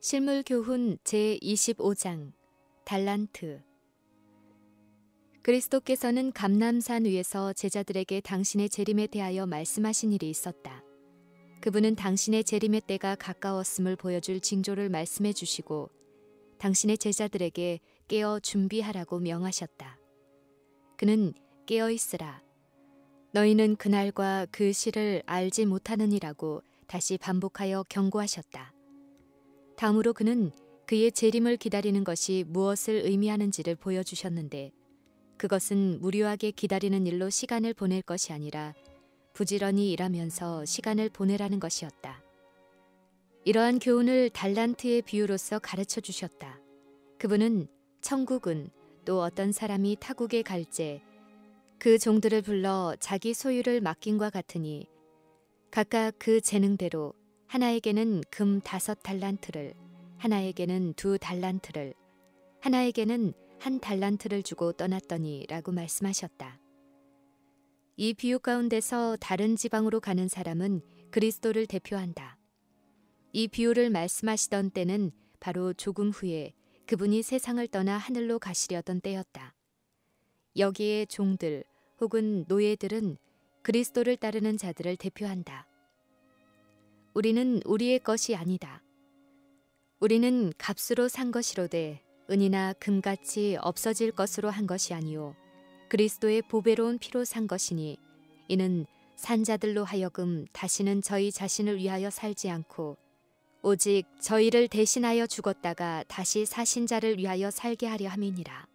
실물교훈 제25장 달란트. 그리스도께서는 감람산 위에서 제자들에게 당신의 재림에 대하여 말씀하신 일이 있었다. 그분은 당신의 재림의 때가 가까웠음을 보여줄 징조를 말씀해 주시고 당신의 제자들에게 깨어 준비하라고 명하셨다. 그는 깨어 있으라. 너희는 그날과 그 시를 알지 못하느니라고 다시 반복하여 경고하셨다. 다음으로 그는 그의 재림을 기다리는 것이 무엇을 의미하는지를 보여주셨는데 그것은 무료하게 기다리는 일로 시간을 보낼 것이 아니라 부지런히 일하면서 시간을 보내라는 것이었다. 이러한 교훈을 달란트의 비유로서 가르쳐 주셨다. 그분은 천국은 또 어떤 사람이 타국에 갈제 그 종들을 불러 자기 소유를 맡긴과 같으니 각각 그 재능대로 하나에게는 금 5달란트를, 하나에게는 2달란트를, 하나에게는 1달란트를 주고 떠났더니 라고 말씀하셨다. 이 비유 가운데서 다른 지방으로 가는 사람은 그리스도를 대표한다. 이 비유를 말씀하시던 때는 바로 조금 후에 그분이 세상을 떠나 하늘로 가시려던 때였다. 여기에 종들 혹은 노예들은 그리스도를 따르는 자들을 대표한다. 우리는 우리의 것이 아니다. 우리는 값으로 산 것이로되 은이나 금같이 없어질 것으로 한 것이 아니요 그리스도의 보배로운 피로 산 것이니 이는 산 자들로 하여금 다시는 저희 자신을 위하여 살지 않고 오직 저희를 대신하여 죽었다가 다시 사신 자를 위하여 살게 하려 함이니라.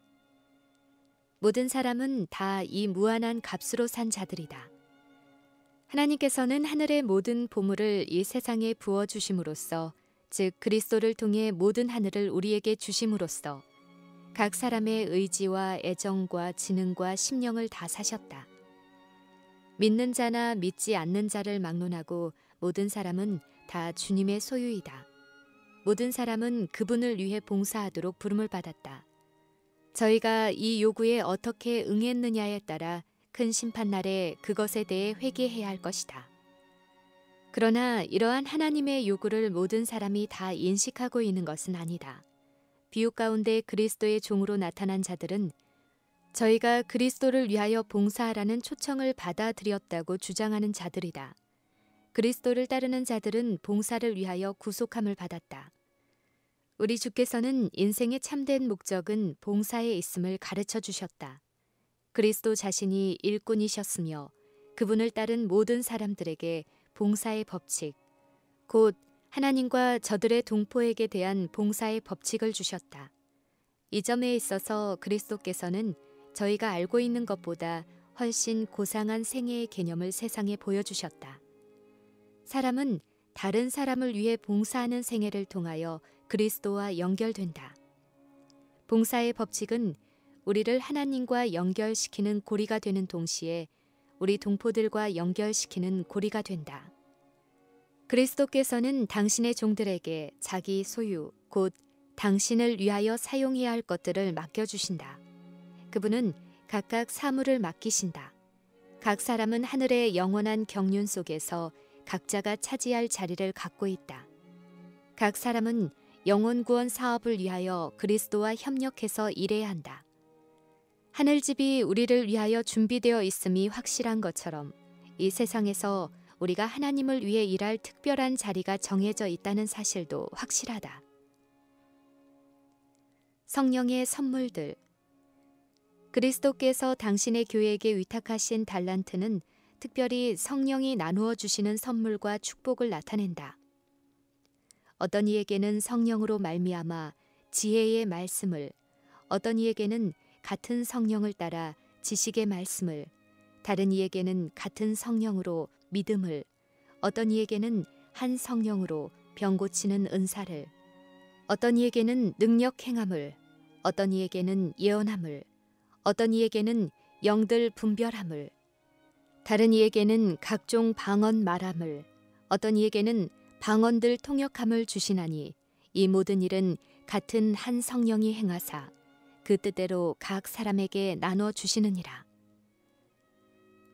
모든 사람은 다 이 무한한 값으로 산 자들이다. 하나님께서는 하늘의 모든 보물을 이 세상에 부어주심으로써 즉 그리스도를 통해 모든 하늘을 우리에게 주심으로써 각 사람의 의지와 애정과 지능과 심령을 다 사셨다. 믿는 자나 믿지 않는 자를 막론하고 모든 사람은 다 주님의 소유이다. 모든 사람은 그분을 위해 봉사하도록 부름을 받았다. 저희가 이 요구에 어떻게 응했느냐에 따라 큰 심판날에 그것에 대해 회개해야 할 것이다. 그러나 이러한 하나님의 요구를 모든 사람이 다 인식하고 있는 것은 아니다. 비유 가운데 그리스도의 종으로 나타난 자들은 저희가 그리스도를 위하여 봉사하라는 초청을 받아들였다고 주장하는 자들이다. 그리스도를 따르는 자들은 봉사를 위하여 구속함을 받았다. 우리 주께서는 인생의 참된 목적은 봉사에 있음을 가르쳐 주셨다. 그리스도 자신이 일꾼이셨으며 그분을 따른 모든 사람들에게 봉사의 법칙, 곧 하나님과 저들의 동포에게 대한 봉사의 법칙을 주셨다. 이 점에 있어서 그리스도께서는 저희가 알고 있는 것보다 훨씬 고상한 생애의 개념을 세상에 보여주셨다. 사람은 다른 사람을 위해 봉사하는 생애를 통하여 그리스도와 연결된다. 봉사의 법칙은 우리를 하나님과 연결시키는 고리가 되는 동시에 우리 동포들과 연결시키는 고리가 된다. 그리스도께서는 당신의 종들에게 자기 소유, 곧 당신을 위하여 사용해야 할 것들을 맡겨주신다. 그분은 각각 사물을 맡기신다. 각 사람은 하늘의 영원한 경륜 속에서 각자가 차지할 자리를 갖고 있다. 각 사람은 영혼구원 사업을 위하여 그리스도와 협력해서 일해야 한다. 하늘집이 우리를 위하여 준비되어 있음이 확실한 것처럼 이 세상에서 우리가 하나님을 위해 일할 특별한 자리가 정해져 있다는 사실도 확실하다. 성령의 선물들. 그리스도께서 당신의 교회에게 위탁하신 달란트는 특별히 성령이 나누어 주시는 선물과 축복을 나타낸다. 어떤 이에게는 성령으로 말미암아 지혜의 말씀을, 어떤 이에게는 같은 성령을 따라 지식의 말씀을, 다른 이에게는 같은 성령으로 믿음을, 어떤 이에게는 한 성령으로 병 고치는 은사를, 어떤 이에게는 능력 행함을, 어떤 이에게는 예언함을, 어떤 이에게는 영들 분별함을, 다른 이에게는 각종 방언 말함을, 어떤 이에게는 방언들 통역함을 주시나니 이 모든 일은 같은 한 성령이 행하사 그 뜻대로 각 사람에게 나눠 주시느니라.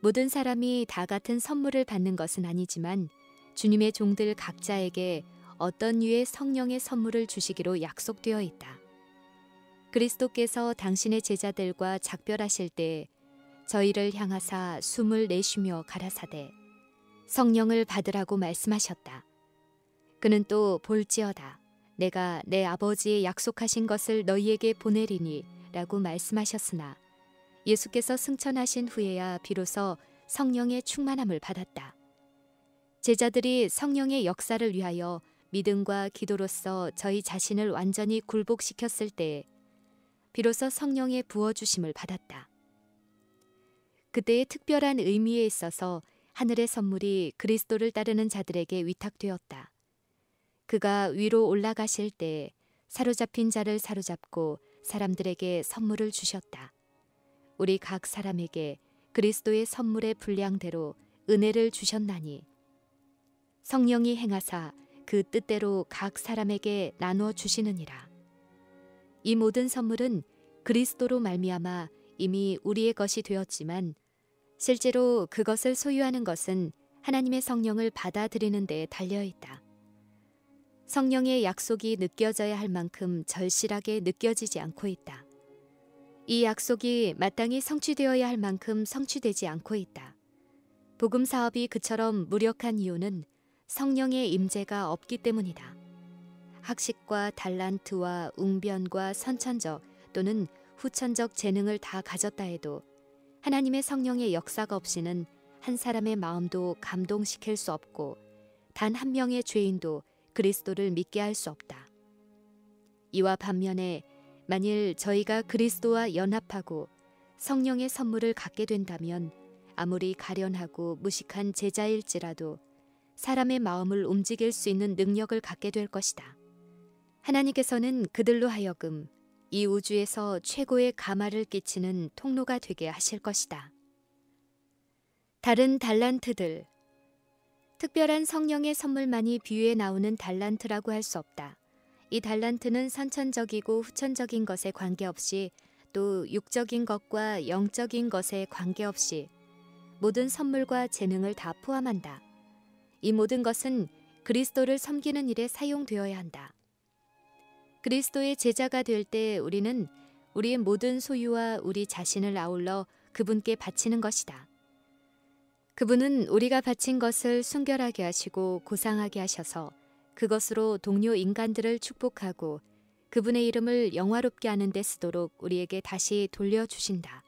모든 사람이 다 같은 선물을 받는 것은 아니지만 주님의 종들 각자에게 어떤 유의 성령의 선물을 주시기로 약속되어 있다. 그리스도께서 당신의 제자들과 작별하실 때 저희를 향하사 숨을 내쉬며 가라사대 성령을 받으라고 말씀하셨다. 그는 또 볼지어다 내가 내 아버지의 약속하신 것을 너희에게 보내리니 라고 말씀하셨으나 예수께서 승천하신 후에야 비로소 성령의 충만함을 받았다. 제자들이 성령의 역사를 위하여 믿음과 기도로서 저희 자신을 완전히 굴복시켰을 때에 비로소 성령의 부어주심을 받았다. 그때의 특별한 의미에 있어서 하늘의 선물이 그리스도를 따르는 자들에게 위탁되었다. 그가 위로 올라가실 때 사로잡힌 자를 사로잡고 사람들에게 선물을 주셨다. 우리 각 사람에게 그리스도의 선물의 분량대로 은혜를 주셨나니 성령이 행하사 그 뜻대로 각 사람에게 나누어 주시느니라. 이 모든 선물은 그리스도로 말미암아 이미 우리의 것이 되었지만 실제로 그것을 소유하는 것은 하나님의 성령을 받아들이는 데에 달려있다. 성령의 약속이 느껴져야 할 만큼 절실하게 느껴지지 않고 있다. 이 약속이 마땅히 성취되어야 할 만큼 성취되지 않고 있다. 복음 사업이 그처럼 무력한 이유는 성령의 임재가 없기 때문이다. 학식과 달란트와 웅변과 선천적 또는 후천적 재능을 다 가졌다 해도 하나님의 성령의 역사가 없이는 한 사람의 마음도 감동시킬 수 없고 단 한 명의 죄인도 그리스도를 믿게 할 수 없다. 이와 반면에 만일 저희가 그리스도와 연합하고 성령의 선물을 갖게 된다면 아무리 가련하고 무식한 제자일지라도 사람의 마음을 움직일 수 있는 능력을 갖게 될 것이다. 하나님께서는 그들로 하여금 이 우주에서 최고의 가마를 끼치는 통로가 되게 하실 것이다. 다른 달란트들. 특별한 성령의 선물만이 비유에 나오는 달란트라고 할 수 없다. 이 달란트는 선천적이고 후천적인 것에 관계없이 또 육적인 것과 영적인 것에 관계없이 모든 선물과 재능을 다 포함한다. 이 모든 것은 그리스도를 섬기는 일에 사용되어야 한다. 그리스도의 제자가 될 때 우리는 우리의 모든 소유와 우리 자신을 아울러 그분께 바치는 것이다. 그분은 우리가 바친 것을 순결하게 하시고 고상하게 하셔서 그것으로 동료 인간들을 축복하고 그분의 이름을 영화롭게 하는 데 쓰도록 우리에게 다시 돌려주신다.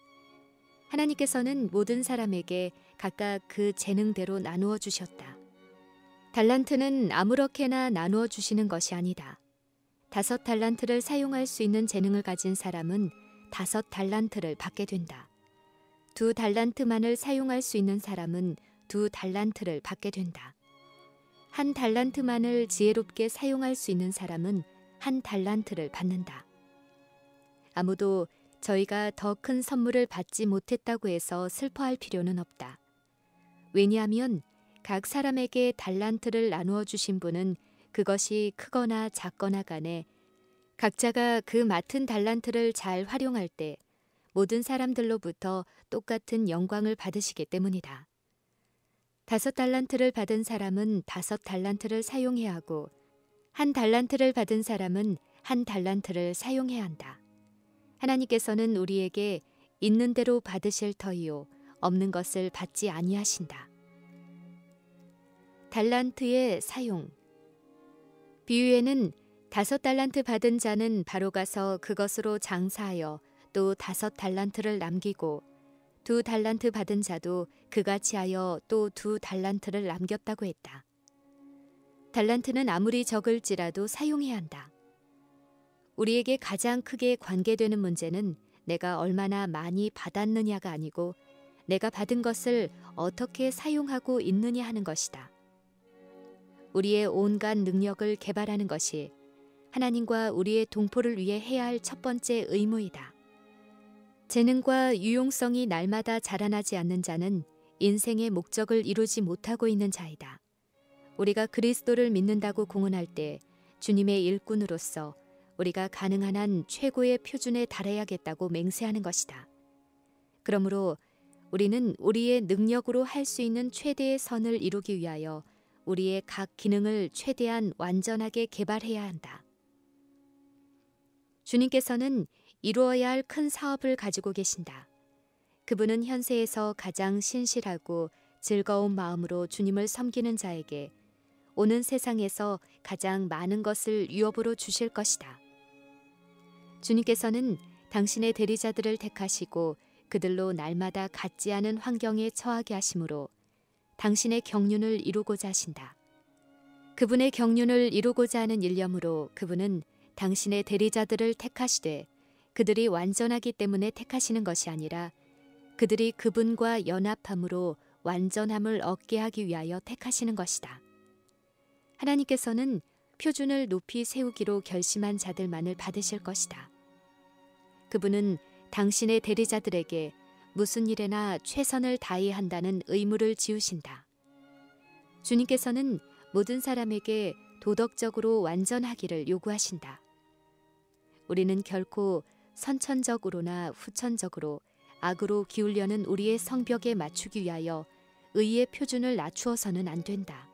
하나님께서는 모든 사람에게 각각 그 재능대로 나누어 주셨다. 달란트는 아무렇게나 나누어 주시는 것이 아니다. 5달란트를 사용할 수 있는 재능을 가진 사람은 5달란트를 받게 된다. 2달란트만을 사용할 수 있는 사람은 2달란트를 받게 된다. 1달란트만을 지혜롭게 사용할 수 있는 사람은 1달란트를 받는다. 아무도 저희가 더 큰 선물을 받지 못했다고 해서 슬퍼할 필요는 없다. 왜냐하면 각 사람에게 달란트를 나누어 주신 분은 그것이 크거나 작거나 간에 각자가 그 맡은 달란트를 잘 활용할 때 모든 사람들로부터 똑같은 영광을 받으시기 때문이다. 5달란트를 받은 사람은 5달란트를 사용해야 하고 1달란트를 받은 사람은 1달란트를 사용해야 한다. 하나님께서는 우리에게 있는 대로 받으실 터이요 없는 것을 받지 아니하신다. 달란트의 사용. 비유에는 5달란트 받은 자는 바로 가서 그것으로 장사하여 또 5달란트를 남기고 2달란트 받은 자도 그같이 하여 또 2달란트를 남겼다고 했다. 달란트는 아무리 적을지라도 사용해야 한다. 우리에게 가장 크게 관계되는 문제는 내가 얼마나 많이 받았느냐가 아니고 내가 받은 것을 어떻게 사용하고 있느냐 하는 것이다. 우리의 온갖 능력을 개발하는 것이 하나님과 우리의 동포를 위해 해야 할 첫 번째 의무이다. 재능과 유용성이 날마다 자라나지 않는 자는 인생의 목적을 이루지 못하고 있는 자이다. 우리가 그리스도를 믿는다고 공언할 때 주님의 일꾼으로서 우리가 가능한 한 최고의 표준에 달해야겠다고 맹세하는 것이다. 그러므로 우리는 우리의 능력으로 할 수 있는 최대의 선을 이루기 위하여 우리의 각 기능을 최대한 완전하게 개발해야 한다. 주님께서는 이루어야 할 큰 사업을 가지고 계신다. 그분은 현세에서 가장 신실하고 즐거운 마음으로 주님을 섬기는 자에게 오는 세상에서 가장 많은 것을 유업으로 주실 것이다. 주님께서는 당신의 대리자들을 택하시고 그들로 날마다 같지 않은 환경에 처하게 하심으로 당신의 경륜을 이루고자 하신다. 그분의 경륜을 이루고자 하는 일념으로 그분은 당신의 대리자들을 택하시되 그들이 완전하기 때문에 택하시는 것이 아니라 그들이 그분과 연합함으로 완전함을 얻게 하기 위하여 택하시는 것이다. 하나님께서는 표준을 높이 세우기로 결심한 자들만을 받으실 것이다. 그분은 당신의 대리자들에게 무슨 일에나 최선을 다해야 한다는 의무를 지우신다. 주님께서는 모든 사람에게 도덕적으로 완전하기를 요구하신다. 우리는 결코 선천적으로나 후천적으로 악으로 기울려는 우리의 성벽에 맞추기 위하여 의의 표준을 낮추어서는 안 된다.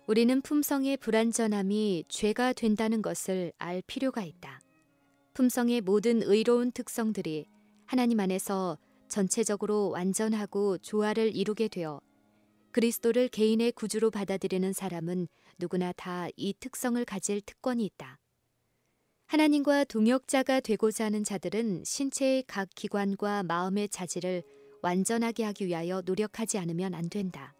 우리는 품성의 불완전함이 죄가 된다는 것을 알 필요가 있다. 품성의 모든 의로운 특성들이 하나님 안에서 전체적으로 완전하고 조화를 이루게 되어 그리스도를 개인의 구주로 받아들이는 사람은 누구나 다 이 특성을 가질 특권이 있다. 하나님과 동역자가 되고자 하는 자들은 신체의 각 기관과 마음의 자질을 완전하게 하기 위하여 노력하지 않으면 안 된다.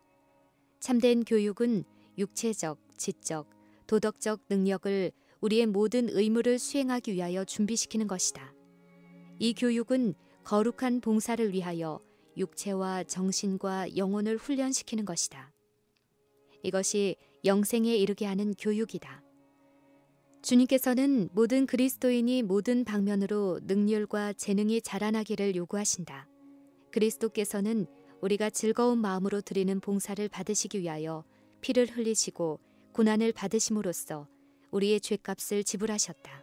참된 교육은 육체적, 지적, 도덕적 능력을 우리의 모든 의무를 수행하기 위하여 준비시키는 것이다. 이 교육은 거룩한 봉사를 위하여 육체와 정신과 영혼을 훈련시키는 것이다. 이것이 영생에 이르게 하는 교육이다. 주님께서는 모든 그리스도인이 모든 방면으로 능률과 재능이 자라나기를 요구하신다. 그리스도께서는 우리가 즐거운 마음으로 드리는 봉사를 받으시기 위하여 피를 흘리시고 고난을 받으심으로써 우리의 죄값을 지불하셨다.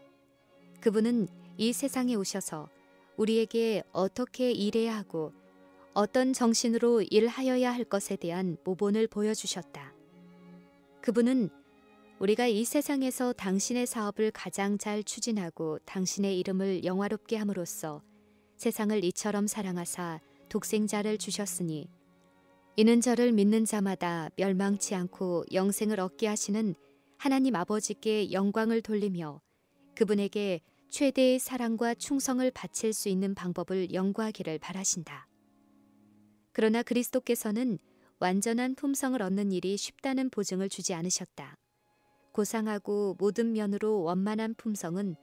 그분은 이 세상에 오셔서 우리에게 어떻게 일해야 하고 어떤 정신으로 일하여야 할 것에 대한 모본을 보여주셨다. 그분은 우리가 이 세상에서 당신의 사업을 가장 잘 추진하고 당신의 이름을 영화롭게 함으로써 세상을 이처럼 사랑하사 독생자를 주셨으니 이는 저를 믿는 자마다 멸망치 않고 영생을 얻게 하시는 하나님 아버지께 영광을 돌리며 그분에게 최대의 사랑과 충성을 바칠 수 있는 방법을 연구하기를 바라신다. 그러나 그리스도께서는 완전한 품성을 얻는 일이 쉽다는 보증을 주지 않으셨다. 고상하고 모든 면으로 원만한 품성은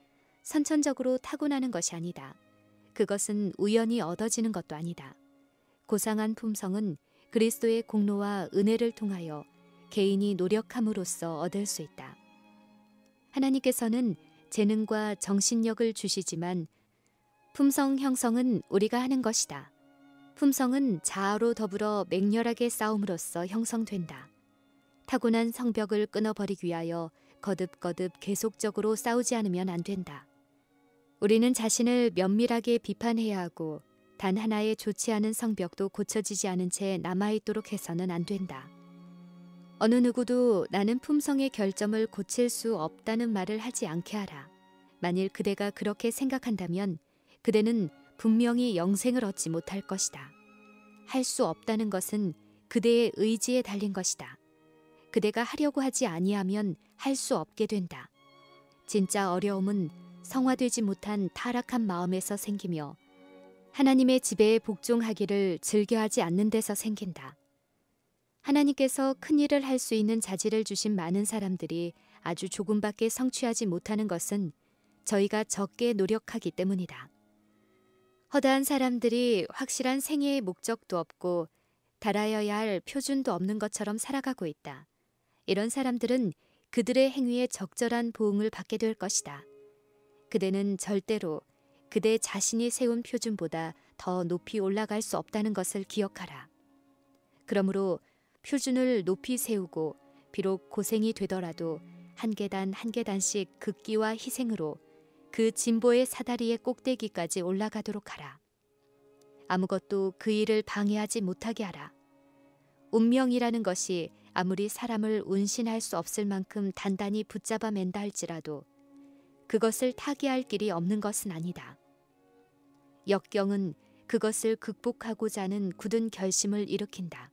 선천적으로 타고나는 것이 아니다. 그것은 우연히 얻어지는 것도 아니다. 고상한 품성은 그리스도의 공로와 은혜를 통하여 개인이 노력함으로써 얻을 수 있다. 하나님께서는 재능과 정신력을 주시지만 품성 형성은 우리가 하는 것이다. 품성은 자아로 더불어 맹렬하게 싸움으로써 형성된다. 타고난 성벽을 끊어버리기 위하여 거듭거듭 계속적으로 싸우지 않으면 안 된다. 우리는 자신을 면밀하게 비판해야 하고 단 하나의 좋지 않은 성벽도 고쳐지지 않은 채 남아있도록 해서는 안 된다. 어느 누구도 나는 품성의 결점을 고칠 수 없다는 말을 하지 않게 하라. 만일 그대가 그렇게 생각한다면 그대는 분명히 영생을 얻지 못할 것이다. 할 수 없다는 것은 그대의 의지에 달린 것이다. 그대가 하려고 하지 아니하면 할 수 없게 된다. 진짜 어려움은 성화되지 못한 타락한 마음에서 생기며 하나님의 지배에 복종하기를 즐겨하지 않는 데서 생긴다. 하나님께서 큰 일을 할 수 있는 자질을 주신 많은 사람들이 아주 조금밖에 성취하지 못하는 것은 저희가 적게 노력하기 때문이다. 허다한 사람들이 확실한 생애의 목적도 없고 달하여야 할 표준도 없는 것처럼 살아가고 있다. 이런 사람들은 그들의 행위에 적절한 보응을 받게 될 것이다. 그대는 절대로 그대 자신이 세운 표준보다 더 높이 올라갈 수 없다는 것을 기억하라. 그러므로 표준을 높이 세우고 비록 고생이 되더라도 한 계단 한 계단씩 극기와 희생으로 그 진보의 사다리의 꼭대기까지 올라가도록 하라. 아무것도 그 일을 방해하지 못하게 하라. 운명이라는 것이 아무리 사람을 운신할 수 없을 만큼 단단히 붙잡아 맨다 할지라도 그것을 타개할 길이 없는 것은 아니다. 역경은 그것을 극복하고자 하는 굳은 결심을 일으킨다.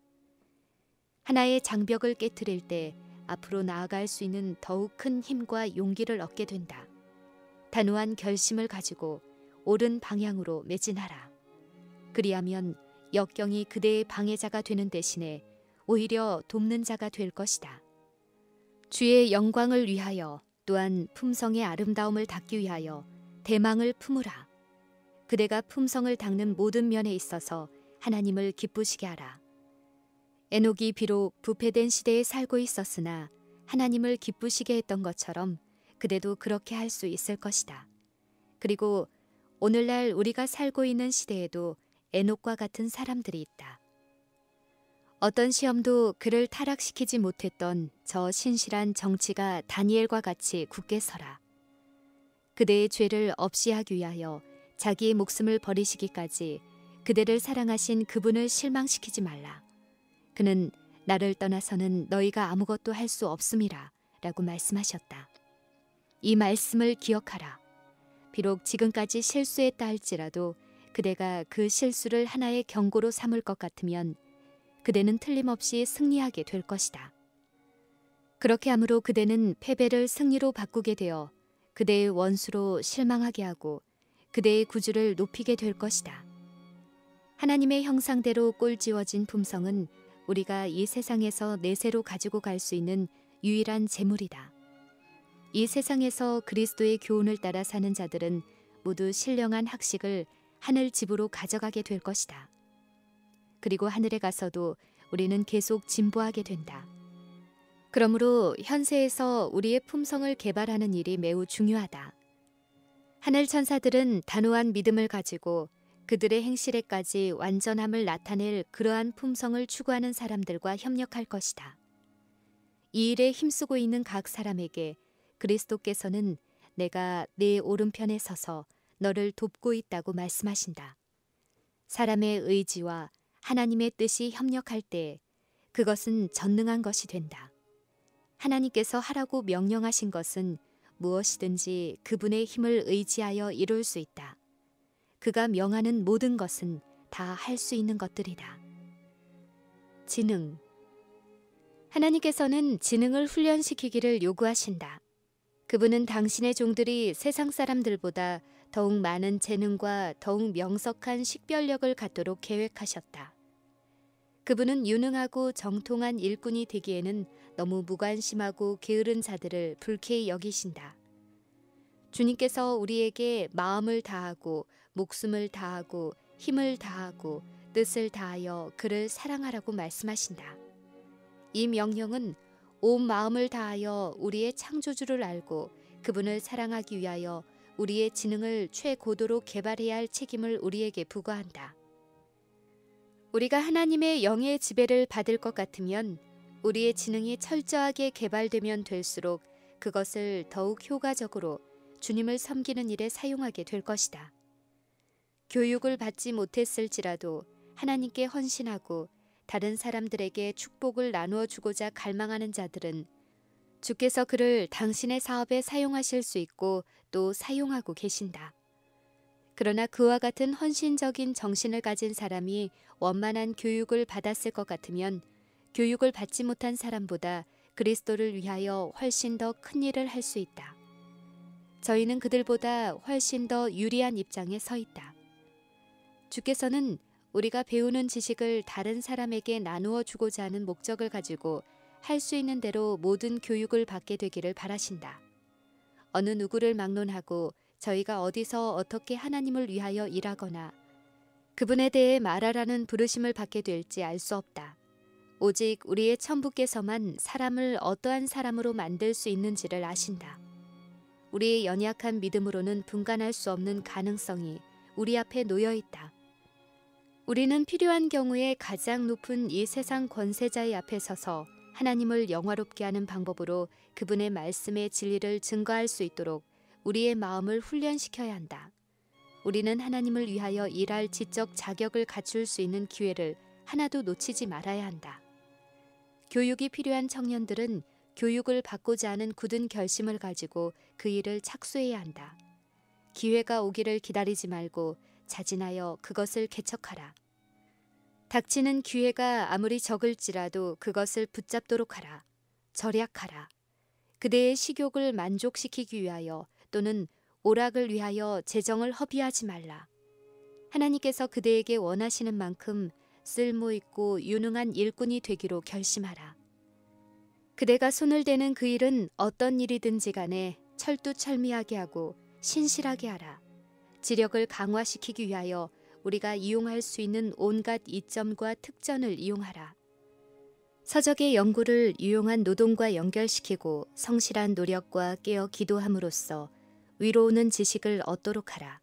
하나의 장벽을 깨트릴 때 앞으로 나아갈 수 있는 더욱 큰 힘과 용기를 얻게 된다. 단호한 결심을 가지고 옳은 방향으로 매진하라. 그리하면 역경이 그대의 방해자가 되는 대신에 오히려 돕는 자가 될 것이다. 주의 영광을 위하여 또한 품성의 아름다움을 닦기 위하여 대망을 품으라. 그대가 품성을 닦는 모든 면에 있어서 하나님을 기쁘시게 하라. 에녹이 비록 부패된 시대에 살고 있었으나 하나님을 기쁘시게 했던 것처럼 그대도 그렇게 할 수 있을 것이다. 그리고 오늘날 우리가 살고 있는 시대에도 에녹과 같은 사람들이 있다. 어떤 시험도 그를 타락시키지 못했던 저 신실한 정치가 다니엘과 같이 굳게 서라. 그대의 죄를 없이 하기 위하여 자기의 목숨을 버리시기까지 그대를 사랑하신 그분을 실망시키지 말라. 그는 나를 떠나서는 너희가 아무것도 할 수 없음이라 라고 말씀하셨다. 이 말씀을 기억하라. 비록 지금까지 실수했다 할지라도 그대가 그 실수를 하나의 경고로 삼을 것 같으면 그대는 틀림없이 승리하게 될 것이다. 그렇게 함으로 그대는 패배를 승리로 바꾸게 되어 그대의 원수로 실망하게 하고 그대의 구주를 높이게 될 것이다. 하나님의 형상대로 꼴지워진 품성은 우리가 이 세상에서 내세로 가지고 갈 수 있는 유일한 재물이다. 이 세상에서 그리스도의 교훈을 따라 사는 자들은 모두 신령한 학식을 하늘 집으로 가져가게 될 것이다. 그리고 하늘에 가서도 우리는 계속 진보하게 된다. 그러므로 현세에서 우리의 품성을 개발하는 일이 매우 중요하다. 하늘 천사들은 단호한 믿음을 가지고 그들의 행실에까지 완전함을 나타낼 그러한 품성을 추구하는 사람들과 협력할 것이다. 이 일에 힘쓰고 있는 각 사람에게 그리스도께서는 내가 네 오른편에 서서 너를 돕고 있다고 말씀하신다. 사람의 의지와 하나님의 뜻이 협력할 때 그것은 전능한 것이 된다. 하나님께서 하라고 명령하신 것은 무엇이든지 그분의 힘을 의지하여 이룰 수 있다. 그가 명하는 모든 것은 다 할 수 있는 것들이다. 지능. 하나님께서는 지능을 훈련시키기를 요구하신다. 그분은 당신의 종들이 세상 사람들보다 더욱 많은 재능과 더욱 명석한 식별력을 갖도록 계획하셨다. 그분은 유능하고 정통한 일꾼이 되기에는 너무 무관심하고 게으른 자들을 불쾌히 여기신다. 주님께서 우리에게 마음을 다하고 목숨을 다하고 힘을 다하고 뜻을 다하여 그를 사랑하라고 말씀하신다. 이 명령은 온 마음을 다하여 우리의 창조주를 알고 그분을 사랑하기 위하여 우리의 지능을 최고도로 개발해야 할 책임을 우리에게 부과한다. 우리가 하나님의 영의 지배를 받을 것 같으면 우리의 지능이 철저하게 개발되면 될수록 그것을 더욱 효과적으로 주님을 섬기는 일에 사용하게 될 것이다. 교육을 받지 못했을지라도 하나님께 헌신하고 다른 사람들에게 축복을 나누어 주고자 갈망하는 자들은 주께서 그를 당신의 사업에 사용하실 수 있고 또 사용하고 계신다. 그러나 그와 같은 헌신적인 정신을 가진 사람이 원만한 교육을 받았을 것 같으면 교육을 받지 못한 사람보다 그리스도를 위하여 훨씬 더 큰 일을 할 수 있다. 저희는 그들보다 훨씬 더 유리한 입장에 서 있다. 주께서는 우리가 배우는 지식을 다른 사람에게 나누어 주고자 하는 목적을 가지고 할 수 있는 대로 모든 교육을 받게 되기를 바라신다. 어느 누구를 막론하고 저희가 어디서 어떻게 하나님을 위하여 일하거나 그분에 대해 말하라는 부르심을 받게 될지 알 수 없다. 오직 우리의 천부께서만 사람을 어떠한 사람으로 만들 수 있는지를 아신다. 우리의 연약한 믿음으로는 분간할 수 없는 가능성이 우리 앞에 놓여 있다. 우리는 필요한 경우에 가장 높은 이 세상 권세자의 앞에 서서 하나님을 영화롭게 하는 방법으로 그분의 말씀의 진리를 증거할 수 있도록 우리의 마음을 훈련시켜야 한다. 우리는 하나님을 위하여 일할 지적 자격을 갖출 수 있는 기회를 하나도 놓치지 말아야 한다. 교육이 필요한 청년들은 교육을 받고자 하는 굳은 결심을 가지고 그 일을 착수해야 한다. 기회가 오기를 기다리지 말고 자진하여 그것을 개척하라. 닥치는 기회가 아무리 적을지라도 그것을 붙잡도록 하라. 절약하라. 그대의 식욕을 만족시키기 위하여 또는 오락을 위하여 재정을 허비하지 말라. 하나님께서 그대에게 원하시는 만큼 쓸모있고 유능한 일꾼이 되기로 결심하라. 그대가 손을 대는 그 일은 어떤 일이든지 간에 철두철미하게 하고 신실하게 하라. 지력을 강화시키기 위하여 우리가 이용할 수 있는 온갖 이점과 특전을 이용하라. 서적의 연구를 유용한 노동과 연결시키고 성실한 노력과 깨어 기도함으로써 위로오는 지식을 얻도록 하라.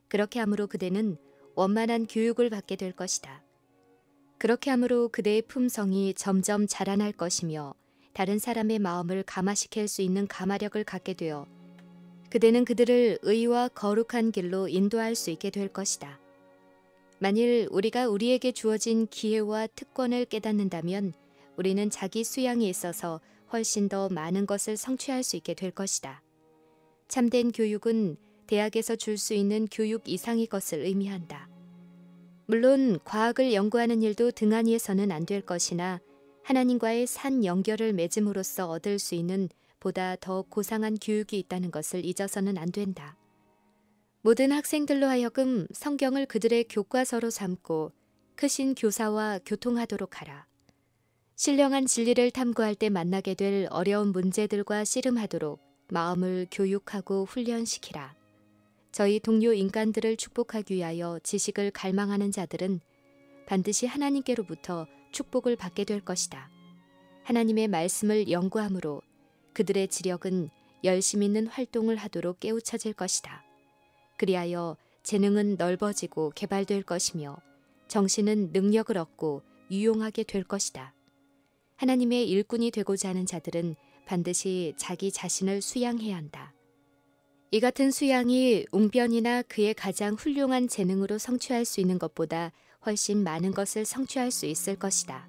그렇게 함으로 그대는 원만한 교육을 받게 될 것이다. 그렇게 함으로 그대의 품성이 점점 자라날 것이며 다른 사람의 마음을 감화시킬 수 있는 감화력을 갖게 되어 그대는 그들을 의와 거룩한 길로 인도할 수 있게 될 것이다. 만일 우리가 우리에게 주어진 기회와 특권을 깨닫는다면 우리는 자기 수양에 있어서 훨씬 더 많은 것을 성취할 수 있게 될 것이다. 참된 교육은 대학에서 줄 수 있는 교육 이상의 것을 의미한다. 물론 과학을 연구하는 일도 등한히해서는 안 될 것이나 하나님과의 산 연결을 맺음으로써 얻을 수 있는 보다 더 고상한 교육이 있다는 것을 잊어서는 안 된다. 모든 학생들로 하여금 성경을 그들의 교과서로 삼고 크신 교사와 교통하도록 하라. 신령한 진리를 탐구할 때 만나게 될 어려운 문제들과 씨름하도록 마음을 교육하고 훈련시키라. 저희 동료 인간들을 축복하기 위하여 지식을 갈망하는 자들은 반드시 하나님께로부터 축복을 받게 될 것이다. 하나님의 말씀을 연구함으로 그들의 지력은 열심 있는 활동을 하도록 깨우쳐질 것이다. 그리하여 재능은 넓어지고 개발될 것이며 정신은 능력을 얻고 유용하게 될 것이다. 하나님의 일꾼이 되고자 하는 자들은 반드시 자기 자신을 수양해야 한다. 이 같은 수양이 웅변이나 그의 가장 훌륭한 재능으로 성취할 수 있는 것보다 훨씬 많은 것을 성취할 수 있을 것이다.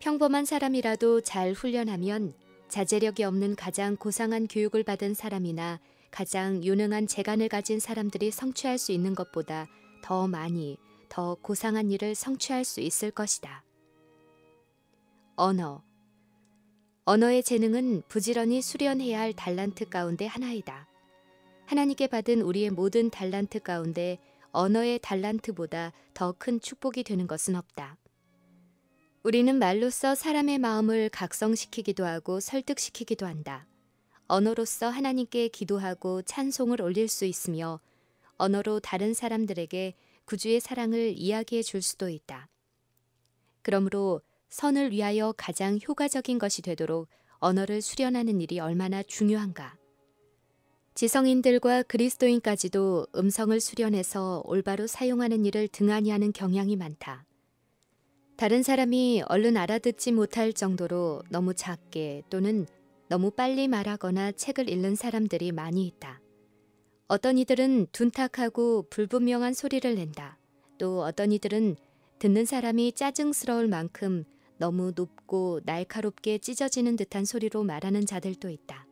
평범한 사람이라도 잘 훈련하면 자제력이 없는 가장 고상한 교육을 받은 사람이나 가장 유능한 재간을 가진 사람들이 성취할 수 있는 것보다 더 많이, 더 고상한 일을 성취할 수 있을 것이다. 언어의 재능은 부지런히 수련해야 할 달란트 가운데 하나이다. 하나님께 받은 우리의 모든 달란트 가운데 언어의 달란트보다 더 큰 축복이 되는 것은 없다. 우리는 말로써 사람의 마음을 각성시키기도 하고 설득시키기도 한다. 언어로서 하나님께 기도하고 찬송을 올릴 수 있으며 언어로 다른 사람들에게 구주의 사랑을 이야기해 줄 수도 있다. 그러므로 선을 위하여 가장 효과적인 것이 되도록 언어를 수련하는 일이 얼마나 중요한가. 지성인들과 그리스도인까지도 음성을 수련해서 올바로 사용하는 일을 등한히 하는 경향이 많다. 다른 사람이 얼른 알아듣지 못할 정도로 너무 작게 또는 너무 빨리 말하거나 책을 읽는 사람들이 많이 있다. 어떤 이들은 둔탁하고 불분명한 소리를 낸다. 또 어떤 이들은 듣는 사람이 짜증스러울 만큼 너무 높고 날카롭게 찢어지는 듯한 소리로 말하는 자들도 있다.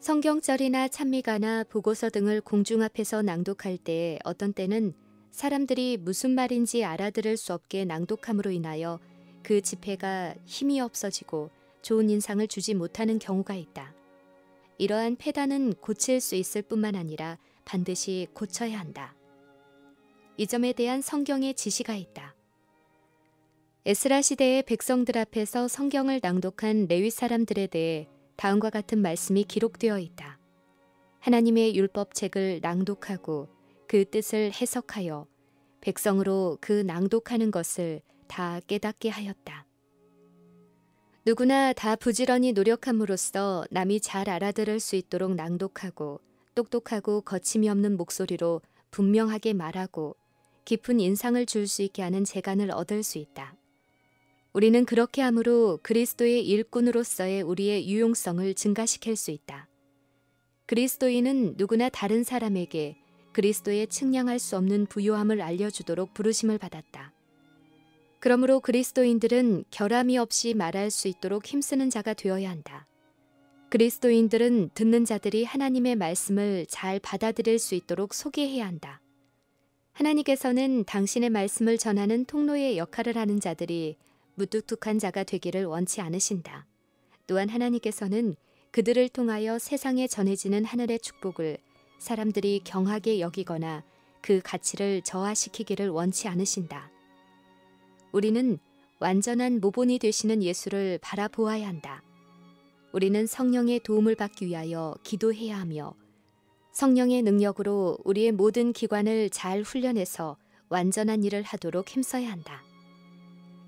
성경절이나 찬미가나 보고서 등을 공중 앞에서 낭독할 때 어떤 때는 사람들이 무슨 말인지 알아들을 수 없게 낭독함으로 인하여 그 집회가 힘이 없어지고 좋은 인상을 주지 못하는 경우가 있다. 이러한 폐단은 고칠 수 있을 뿐만 아니라 반드시 고쳐야 한다. 이 점에 대한 성경의 지시가 있다. 에스라 시대의 백성들 앞에서 성경을 낭독한 레위 사람들에 대해 다음과 같은 말씀이 기록되어 있다. 하나님의 율법책을 낭독하고 그 뜻을 해석하여 백성으로 그 낭독하는 것을 다 깨닫게 하였다. 누구나 다 부지런히 노력함으로써 남이 잘 알아들을 수 있도록 낭독하고 똑똑하고 거침이 없는 목소리로 분명하게 말하고 깊은 인상을 줄 수 있게 하는 재간을 얻을 수 있다. 우리는 그렇게 함으로 그리스도의 일꾼으로서의 우리의 유용성을 증가시킬 수 있다. 그리스도인은 누구나 다른 사람에게 그리스도의 측량할 수 없는 부요함을 알려주도록 부르심을 받았다. 그러므로 그리스도인들은 결함이 없이 말할 수 있도록 힘쓰는 자가 되어야 한다. 그리스도인들은 듣는 자들이 하나님의 말씀을 잘 받아들일 수 있도록 소개해야 한다. 하나님께서는 당신의 말씀을 전하는 통로의 역할을 하는 자들이 무뚝뚝한 자가 되기를 원치 않으신다. 또한 하나님께서는 그들을 통하여 세상에 전해지는 하늘의 축복을 사람들이 경하게 여기거나 그 가치를 저하시키기를 원치 않으신다. 우리는 완전한 모본이 되시는 예수를 바라보아야 한다. 우리는 성령의 도움을 받기 위하여 기도해야 하며 성령의 능력으로 우리의 모든 기관을 잘 훈련해서 완전한 일을 하도록 힘써야 한다.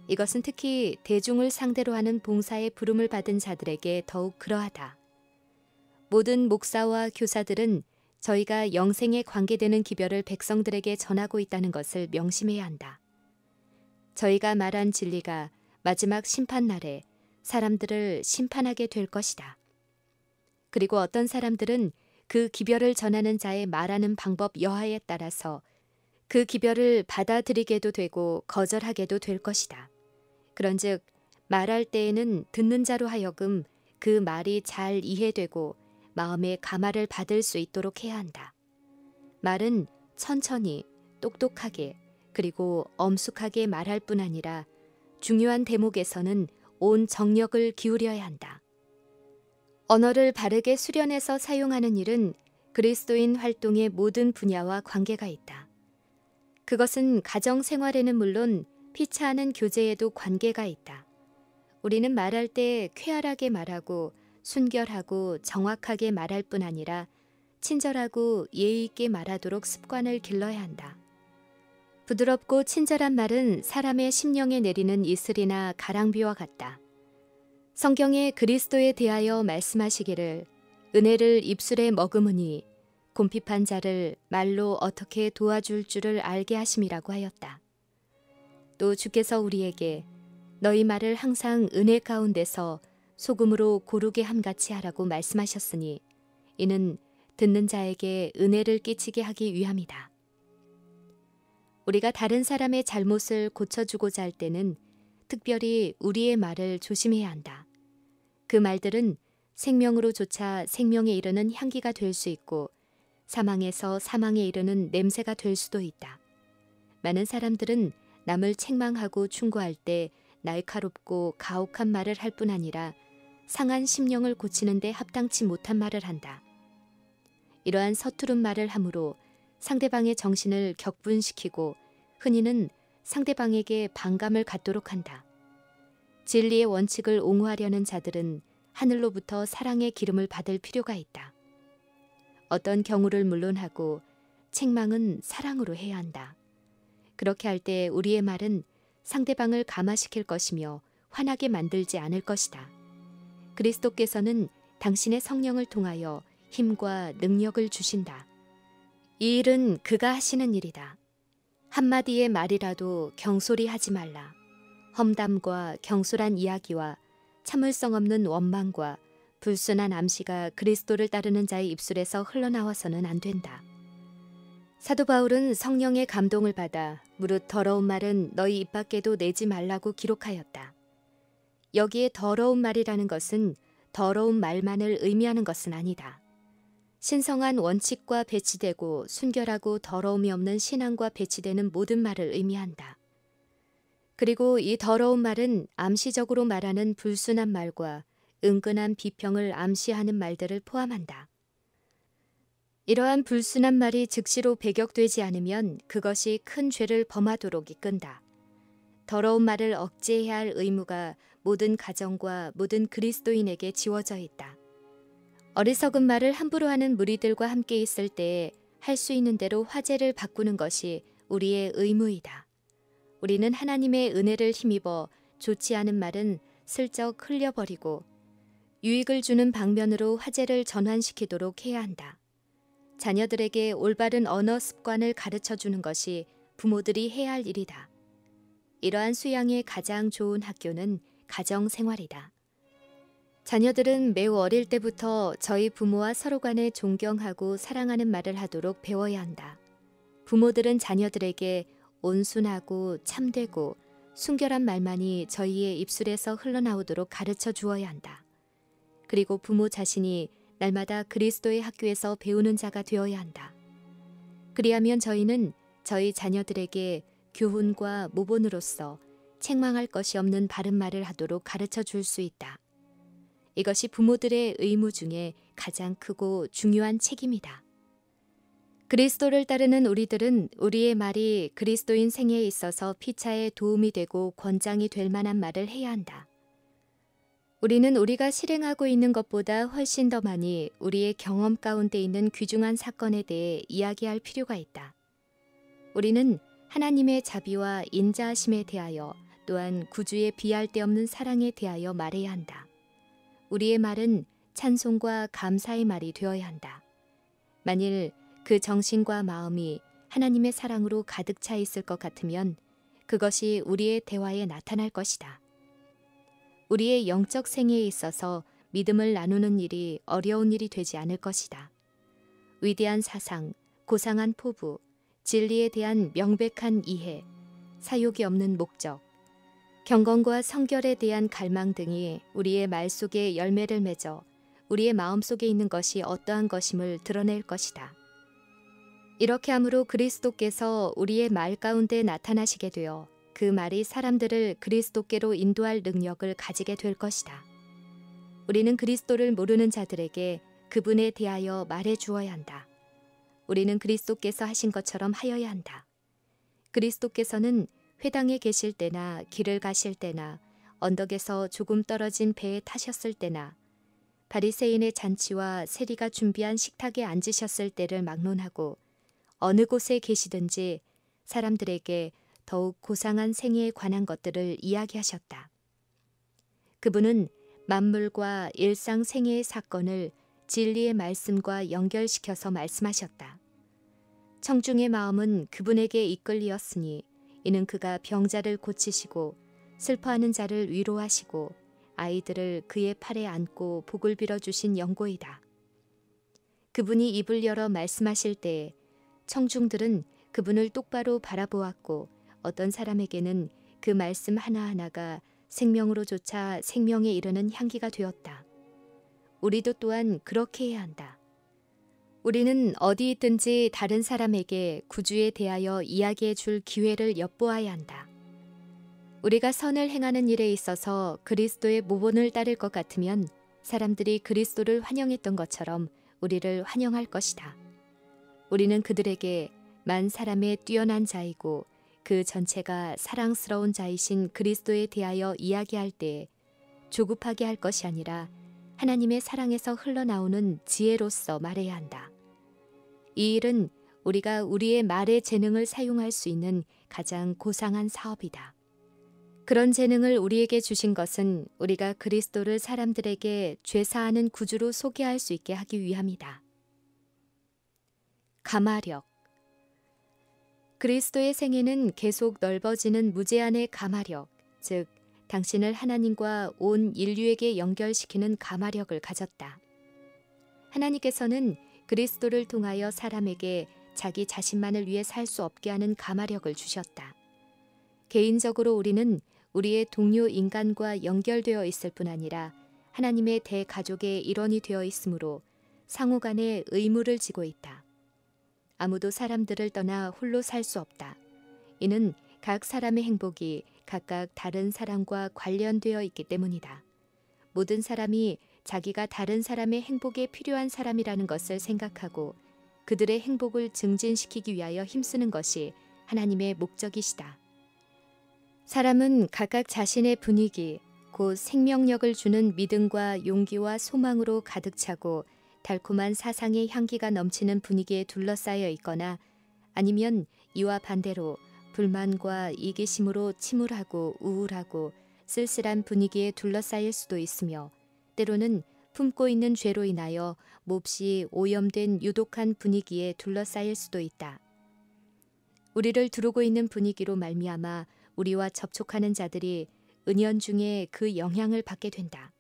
이것은 특히 대중을 상대로 하는 봉사의 부름을 받은 자들에게 더욱 그러하다. 모든 목사와 교사들은 저희가 영생에 관계되는 기별을 백성들에게 전하고 있다는 것을 명심해야 한다. 저희가 말한 진리가 마지막 심판날에 사람들을 심판하게 될 것이다. 그리고 어떤 사람들은 그 기별을 전하는 자의 말하는 방법 여하에 따라서 그 기별을 받아들이게도 되고 거절하게도 될 것이다. 그런즉 말할 때에는 듣는 자로 하여금 그 말이 잘 이해되고 마음의 감화를 받을 수 있도록 해야 한다. 말은 천천히, 똑똑하게, 그리고 엄숙하게 말할 뿐 아니라 중요한 대목에서는 온 정력을 기울여야 한다. 언어를 바르게 수련해서 사용하는 일은 그리스도인 활동의 모든 분야와 관계가 있다. 그것은 가정 생활에는 물론 피차하는 교제에도 관계가 있다. 우리는 말할 때 쾌활하게 말하고 순결하고 정확하게 말할 뿐 아니라 친절하고 예의 있게 말하도록 습관을 길러야 한다. 부드럽고 친절한 말은 사람의 심령에 내리는 이슬이나 가랑비와 같다. 성경에 그리스도에 대하여 말씀하시기를 은혜를 입술에 머금으니 곰핍한 자를 말로 어떻게 도와줄 줄을 알게 하심이라고 하였다. 또 주께서 우리에게 너희 말을 항상 은혜 가운데서 소금으로 고르게 함같이 하라고 말씀하셨으니 이는 듣는 자에게 은혜를 끼치게 하기 위함이다. 우리가 다른 사람의 잘못을 고쳐주고자 할 때는 특별히 우리의 말을 조심해야 한다. 그 말들은 생명으로조차 생명에 이르는 향기가 될 수 있고 사망에서 사망에 이르는 냄새가 될 수도 있다. 많은 사람들은 남을 책망하고 충고할 때 날카롭고 가혹한 말을 할 뿐 아니라 상한 심령을 고치는 데 합당치 못한 말을 한다. 이러한 서투른 말을 함으로 상대방의 정신을 격분시키고 흔히는 상대방에게 반감을 갖도록 한다. 진리의 원칙을 옹호하려는 자들은 하늘로부터 사랑의 기름을 받을 필요가 있다. 어떤 경우를 물론하고 책망은 사랑으로 해야 한다. 그렇게 할 때 우리의 말은 상대방을 감화시킬 것이며 화나게 만들지 않을 것이다. 그리스도께서는 당신의 성령을 통하여 힘과 능력을 주신다. 이 일은 그가 하시는 일이다. 한마디의 말이라도 경솔히 하지 말라. 험담과 경솔한 이야기와 참을성 없는 원망과 불순한 암시가 그리스도를 따르는 자의 입술에서 흘러나와서는 안 된다. 사도 바울은 성령의 감동을 받아 무릇 더러운 말은 너희 입 밖에도 내지 말라고 기록하였다. 여기에 더러운 말이라는 것은 더러운 말만을 의미하는 것은 아니다. 신성한 원칙과 배치되고 순결하고 더러움이 없는 신앙과 배치되는 모든 말을 의미한다. 그리고 이 더러운 말은 암시적으로 말하는 불순한 말과 은근한 비평을 암시하는 말들을 포함한다. 이러한 불순한 말이 즉시로 배격되지 않으면 그것이 큰 죄를 범하도록 이끈다. 더러운 말을 억제해야 할 의무가 모든 가정과 모든 그리스도인에게 지워져 있다. 어리석은 말을 함부로 하는 무리들과 함께 있을 때에 할 수 있는 대로 화제를 바꾸는 것이 우리의 의무이다. 우리는 하나님의 은혜를 힘입어 좋지 않은 말은 슬쩍 흘려버리고 유익을 주는 방면으로 화제를 전환시키도록 해야 한다. 자녀들에게 올바른 언어 습관을 가르쳐주는 것이 부모들이 해야 할 일이다. 이러한 수양의 가장 좋은 학교는 가정생활이다. 자녀들은 매우 어릴 때부터 저희 부모와 서로 간에 존경하고 사랑하는 말을 하도록 배워야 한다. 부모들은 자녀들에게 온순하고 참되고 순결한 말만이 저희의 입술에서 흘러나오도록 가르쳐 주어야 한다. 그리고 부모 자신이 날마다 그리스도의 학교에서 배우는 자가 되어야 한다. 그리하면 저희는 저희 자녀들에게 교훈과 모본으로서 책망할 것이 없는 바른 말을 하도록 가르쳐 줄 수 있다. 이것이 부모들의 의무 중에 가장 크고 중요한 책임이다. 그리스도를 따르는 우리들은 우리의 말이 그리스도인 생애에 있어서 피차에 도움이 되고 권장이 될 만한 말을 해야 한다. 우리는 우리가 실행하고 있는 것보다 훨씬 더 많이 우리의 경험 가운데 있는 귀중한 사건에 대해 이야기할 필요가 있다. 우리는 하나님의 자비와 인자하심에 대하여 또한 구주의 비할 데 없는 사랑에 대하여 말해야 한다. 우리의 말은 찬송과 감사의 말이 되어야 한다. 만일 그 정신과 마음이 하나님의 사랑으로 가득 차 있을 것 같으면 그것이 우리의 대화에 나타날 것이다. 우리의 영적 생애에 있어서 믿음을 나누는 일이 어려운 일이 되지 않을 것이다. 위대한 사상, 고상한 포부, 진리에 대한 명백한 이해, 사욕이 없는 목적, 경건과 성결에 대한 갈망 등이 우리의 말 속에 열매를 맺어 우리의 마음 속에 있는 것이 어떠한 것임을 드러낼 것이다. 이렇게 함으로 그리스도께서 우리의 말 가운데 나타나시게 되어 그 말이 사람들을 그리스도께로 인도할 능력을 가지게 될 것이다. 우리는 그리스도를 모르는 자들에게 그분에 대하여 말해 주어야 한다. 우리는 그리스도께서 하신 것처럼 하여야 한다. 그리스도께서는 회당에 계실 때나 길을 가실 때나 언덕에서 조금 떨어진 배에 타셨을 때나 바리새인의 잔치와 세리가 준비한 식탁에 앉으셨을 때를 막론하고 어느 곳에 계시든지 사람들에게 더욱 고상한 생애에 관한 것들을 이야기하셨다. 그분은 만물과 일상 생애의 사건을 진리의 말씀과 연결시켜서 말씀하셨다. 청중의 마음은 그분에게 이끌리었으니 이는 그가 병자를 고치시고 슬퍼하는 자를 위로하시고 아이들을 그의 팔에 안고 복을 빌어주신 연고이다. 그분이 입을 열어 말씀하실 때에 청중들은 그분을 똑바로 바라보았고 어떤 사람에게는 그 말씀 하나하나가 생명으로조차 생명에 이르는 향기가 되었다. 우리도 또한 그렇게 해야 한다. 우리는 어디 있든지 다른 사람에게 구주에 대하여 이야기해 줄 기회를 엿보아야 한다. 우리가 선을 행하는 일에 있어서 그리스도의 모본을 따를 것 같으면 사람들이 그리스도를 환영했던 것처럼 우리를 환영할 것이다. 우리는 그들에게 만 사람의 뛰어난 자이고 그 전체가 사랑스러운 자이신 그리스도에 대하여 이야기할 때 조급하게 할 것이 아니라 하나님의 사랑에서 흘러나오는 지혜로서 말해야 한다. 이 일은 우리가 우리의 말의 재능을 사용할 수 있는 가장 고상한 사업이다. 그런 재능을 우리에게 주신 것은 우리가 그리스도를 사람들에게 죄사하는 구주로 소개할 수 있게 하기 위함이다. 가마력. 그리스도의 생애는 계속 넓어지는 무제한의 가마력, 즉 당신을 하나님과 온 인류에게 연결시키는 가마력을 가졌다. 하나님께서는 그리스도를 통하여 사람에게 자기 자신만을 위해 살 수 없게 하는 가마력을 주셨다. 개인적으로 우리는 우리의 동료 인간과 연결되어 있을 뿐 아니라 하나님의 대가족의 일원이 되어 있으므로 상호 간에 의무를 지고 있다. 아무도 사람들을 떠나 홀로 살 수 없다. 이는 각 사람의 행복이 각각 다른 사람과 관련되어 있기 때문이다. 모든 사람이 자기가 다른 사람의 행복에 필요한 사람이라는 것을 생각하고 그들의 행복을 증진시키기 위하여 힘쓰는 것이 하나님의 목적이시다. 사람은 각각 자신의 분위기, 곧 생명력을 주는 믿음과 용기와 소망으로 가득 차고 달콤한 사상의 향기가 넘치는 분위기에 둘러싸여 있거나 아니면 이와 반대로 불만과 이기심으로 침울하고 우울하고 쓸쓸한 분위기에 둘러싸일 수도 있으며 때로는 품고 있는 죄로 인하여 몹시 오염된 유독한 분위기에 둘러싸일 수도 있다. 우리를 두르고 있는 분위기로 말미암아 우리와 접촉하는 자들이 은연중에 그 영향을 받게 된다.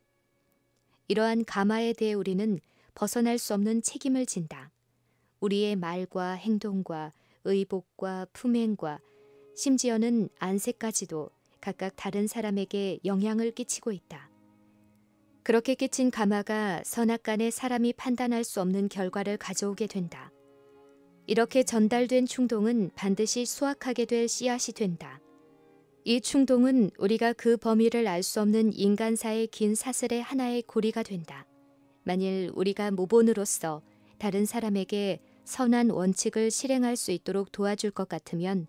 이러한 가마에 대해 우리는 벗어날 수 없는 책임을 진다. 우리의 말과 행동과 의복과 품행과 심지어는 안색까지도 각각 다른 사람에게 영향을 끼치고 있다. 그렇게 끼친 가마가 선악간에 사람이 판단할 수 없는 결과를 가져오게 된다. 이렇게 전달된 충동은 반드시 수확하게 될 씨앗이 된다. 이 충동은 우리가 그 범위를 알 수 없는 인간사의 긴 사슬의 하나의 고리가 된다. 만일 우리가 모본으로서 다른 사람에게 선한 원칙을 실행할 수 있도록 도와줄 것 같으면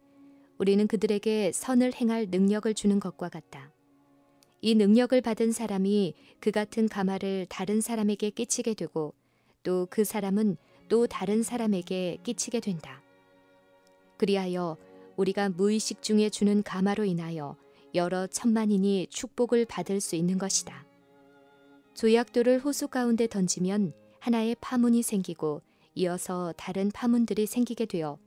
우리는 그들에게 선을 행할 능력을 주는 것과 같다. 이 능력을 받은 사람이 그 같은 가마를 다른 사람에게 끼치게 되고 또 그 사람은 또 다른 사람에게 끼치게 된다. 그리하여 우리가 무의식 중에 주는 가마로 인하여 여러 천만인이 축복을 받을 수 있는 것이다. 조약돌을 호수 가운데 던지면 하나의 파문이 생기고 이어서 다른 파문들이 생기게 되어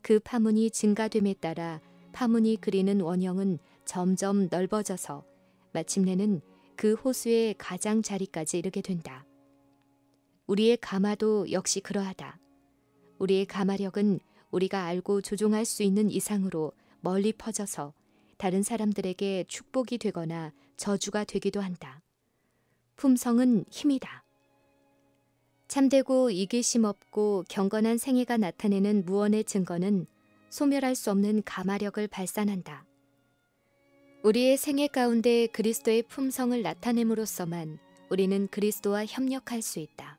그 파문이 증가됨에 따라 파문이 그리는 원형은 점점 넓어져서 마침내는 그 호수의 가장자리까지 이르게 된다. 우리의 가마도 역시 그러하다. 우리의 가마력은 우리가 알고 조종할 수 있는 이상으로 멀리 퍼져서 다른 사람들에게 축복이 되거나 저주가 되기도 한다. 품성은 힘이다. 참되고 이기심 없고 경건한 생애가 나타내는 무언의 증거는 소멸할 수 없는 가마력을 발산한다. 우리의 생애 가운데 그리스도의 품성을 나타냄으로써만 우리는 그리스도와 협력할 수 있다.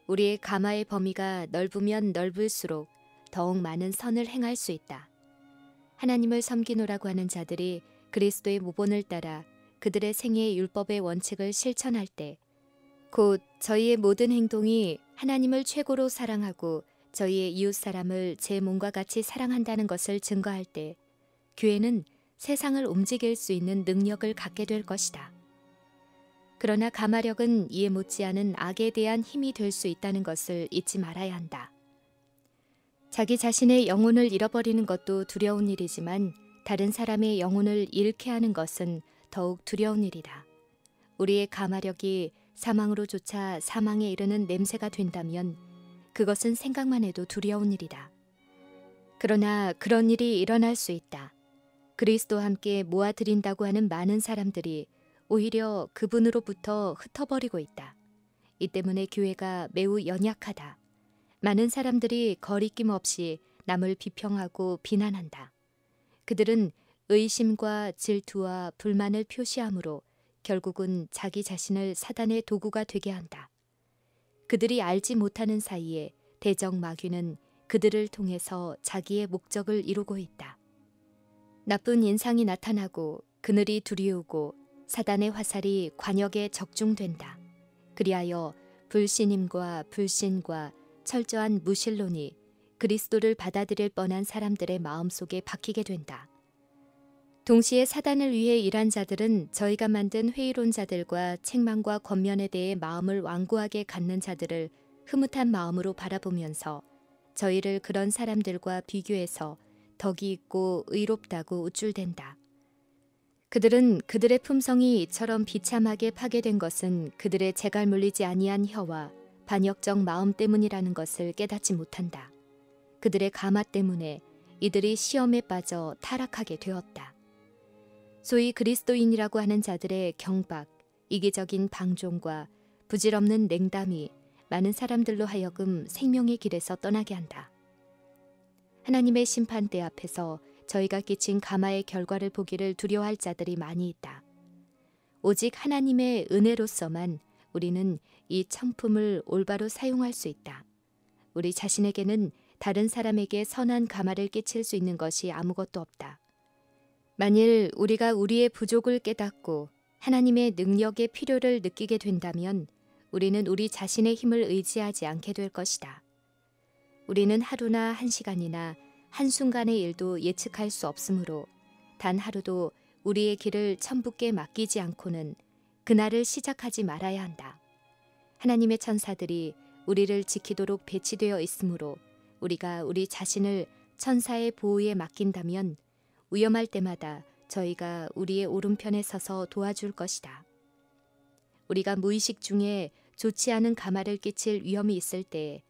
우리의 가마의 범위가 넓으면 넓을수록 더욱 많은 선을 행할 수 있다. 하나님을 섬기노라고 하는 자들이 그리스도의 모본을 따라 그들의 생애의 율법의 원칙을 실천할 때 곧 저희의 모든 행동이 하나님을 최고로 사랑하고 저희의 이웃 사람을 제 몸과 같이 사랑한다는 것을 증거할 때 교회는 세상을 움직일 수 있는 능력을 갖게 될 것이다. 그러나 가마력은 이에 못지않은 악에 대한 힘이 될 수 있다는 것을 잊지 말아야 한다. 자기 자신의 영혼을 잃어버리는 것도 두려운 일이지만 다른 사람의 영혼을 잃게 하는 것은 더욱 두려운 일이다. 우리의 가마력이 사망으로 쫓아 사망에 이르는 냄새가 된다면 그것은 생각만 해도 두려운 일이다. 그러나 그런 일이 일어날 수 있다. 그리스도와 함께 모아드린다고 하는 많은 사람들이 오히려 그분으로부터 흩어버리고 있다. 이 때문에 교회가 매우 연약하다. 많은 사람들이 거리낌 없이 남을 비평하고 비난한다. 그들은 의심과 질투와 불만을 표시함으로 결국은 자기 자신을 사단의 도구가 되게 한다. 그들이 알지 못하는 사이에 대적 마귀는 그들을 통해서 자기의 목적을 이루고 있다. 나쁜 인상이 나타나고 그늘이 두리우고 사단의 화살이 관역에 적중된다. 그리하여 불신임과 불신과 철저한 무신론이 그리스도를 받아들일 뻔한 사람들의 마음속에 박히게 된다. 동시에 사단을 위해 일한 자들은 저희가 만든 회의론자들과 책망과 권면에 대해 마음을 완고하게 갖는 자들을 흐뭇한 마음으로 바라보면서 저희를 그런 사람들과 비교해서 덕이 있고 의롭다고 우쭐댄다. 그들은 그들의 품성이 이처럼 비참하게 파괴된 것은 그들의 재갈 물리지 아니한 혀와 반역적 마음 때문이라는 것을 깨닫지 못한다. 그들의 가마 때문에 이들이 시험에 빠져 타락하게 되었다. 소위 그리스도인이라고 하는 자들의 경박, 이기적인 방종과 부질없는 냉담이 많은 사람들로 하여금 생명의 길에서 떠나게 한다. 하나님의 심판대 앞에서 저희가 끼친 가마의 결과를 보기를 두려워할 자들이 많이 있다. 오직 하나님의 은혜로서만 우리는 이 천품을 올바로 사용할 수 있다. 우리 자신에게는 다른 사람에게 선한 가마를 끼칠 수 있는 것이 아무것도 없다. 만일 우리가 우리의 부족을 깨닫고 하나님의 능력의 필요를 느끼게 된다면 우리는 우리 자신의 힘을 의지하지 않게 될 것이다. 우리는 하루나 한 시간이나 한순간의 일도 예측할 수 없으므로 단 하루도 우리의 길을 천부께 맡기지 않고는 그날을 시작하지 말아야 한다. 하나님의 천사들이 우리를 지키도록 배치되어 있으므로 우리가 우리 자신을 천사의 보호에 맡긴다면 위험할 때마다 저희가 우리의 오른편에 서서 도와줄 것이다. 우리가 무의식 중에 좋지 않은 가마를 끼칠 위험이 있을 때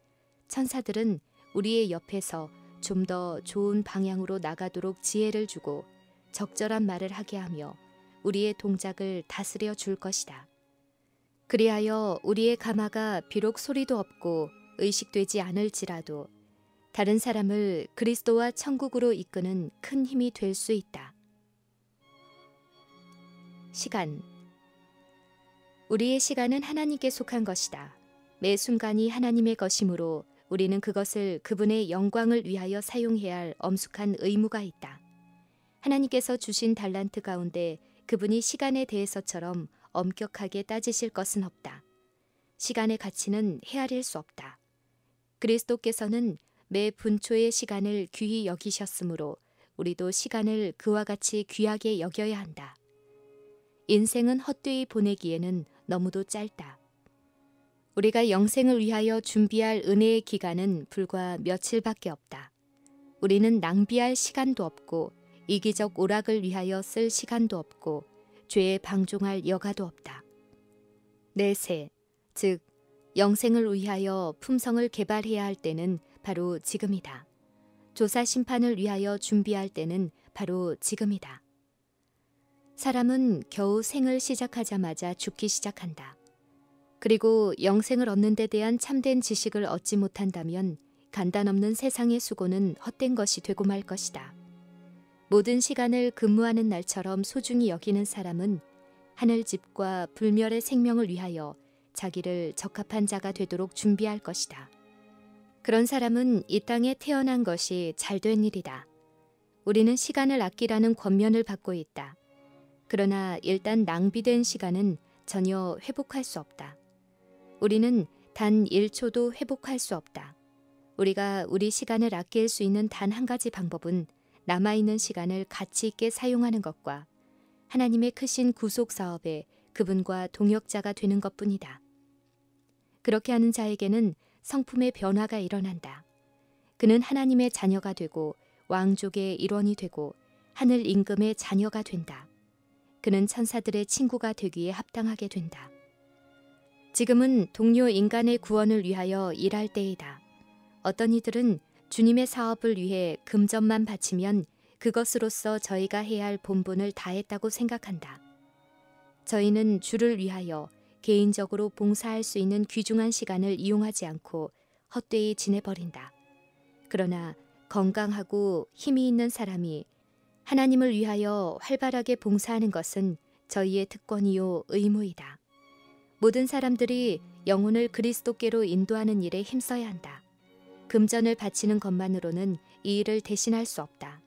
천사들은 우리의 옆에서 좀 더 좋은 방향으로 나가도록 지혜를 주고 적절한 말을 하게 하며 우리의 동작을 다스려 줄 것이다. 그리하여 우리의 가마가 비록 소리도 없고 의식되지 않을지라도 다른 사람을 그리스도와 천국으로 이끄는 큰 힘이 될 수 있다. 시간. 우리의 시간은 하나님께 속한 것이다. 매 순간이 하나님의 것이므로 우리는 그것을 그분의 영광을 위하여 사용해야 할 엄숙한 의무가 있다. 하나님께서 주신 달란트 가운데 그분이 시간에 대해서처럼 엄격하게 따지실 것은 없다. 시간의 가치는 헤아릴 수 없다. 그리스도께서는 매 분초의 시간을 귀히 여기셨으므로 우리도 시간을 그와 같이 귀하게 여겨야 한다. 인생은 헛되이 보내기에는 너무도 짧다. 우리가 영생을 위하여 준비할 은혜의 기간은 불과 며칠밖에 없다. 우리는 낭비할 시간도 없고 이기적 오락을 위하여 쓸 시간도 없고 죄에 방종할 여가도 없다. 내세, 즉 영생을 위하여 품성을 개발해야 할 때는 바로 지금이다. 조사 심판을 위하여 준비할 때는 바로 지금이다. 사람은 겨우 생을 시작하자마자 죽기 시작한다. 그리고 영생을 얻는 데 대한 참된 지식을 얻지 못한다면 간단 없는 세상의 수고는 헛된 것이 되고 말 것이다. 모든 시간을 근무하는 날처럼 소중히 여기는 사람은 하늘집과 불멸의 생명을 위하여 자기를 적합한 자가 되도록 준비할 것이다. 그런 사람은 이 땅에 태어난 것이 잘된 일이다. 우리는 시간을 아끼라는 권면을 받고 있다. 그러나 일단 낭비된 시간은 전혀 회복할 수 없다. 우리는 단 1초도 회복할 수 없다. 우리가 우리 시간을 아낄 수 있는 단 한 가지 방법은 남아있는 시간을 가치 있게 사용하는 것과 하나님의 크신 구속 사업에 그분과 동역자가 되는 것뿐이다. 그렇게 하는 자에게는 성품의 변화가 일어난다. 그는 하나님의 자녀가 되고 왕족의 일원이 되고 하늘 임금의 자녀가 된다. 그는 천사들의 친구가 되기에 합당하게 된다. 지금은 동료 인간의 구원을 위하여 일할 때이다. 어떤 이들은 주님의 사업을 위해 금전만 바치면 그것으로서 저희가 해야 할 본분을 다했다고 생각한다. 저희는 주를 위하여 개인적으로 봉사할 수 있는 귀중한 시간을 이용하지 않고 헛되이 지내버린다. 그러나 건강하고 힘이 있는 사람이 하나님을 위하여 활발하게 봉사하는 것은 저희의 특권이요 의무이다. 모든 사람들이 영혼을 그리스도께로 인도하는 일에 힘써야 한다. 금전을 바치는 것만으로는 이 일을 대신할 수 없다.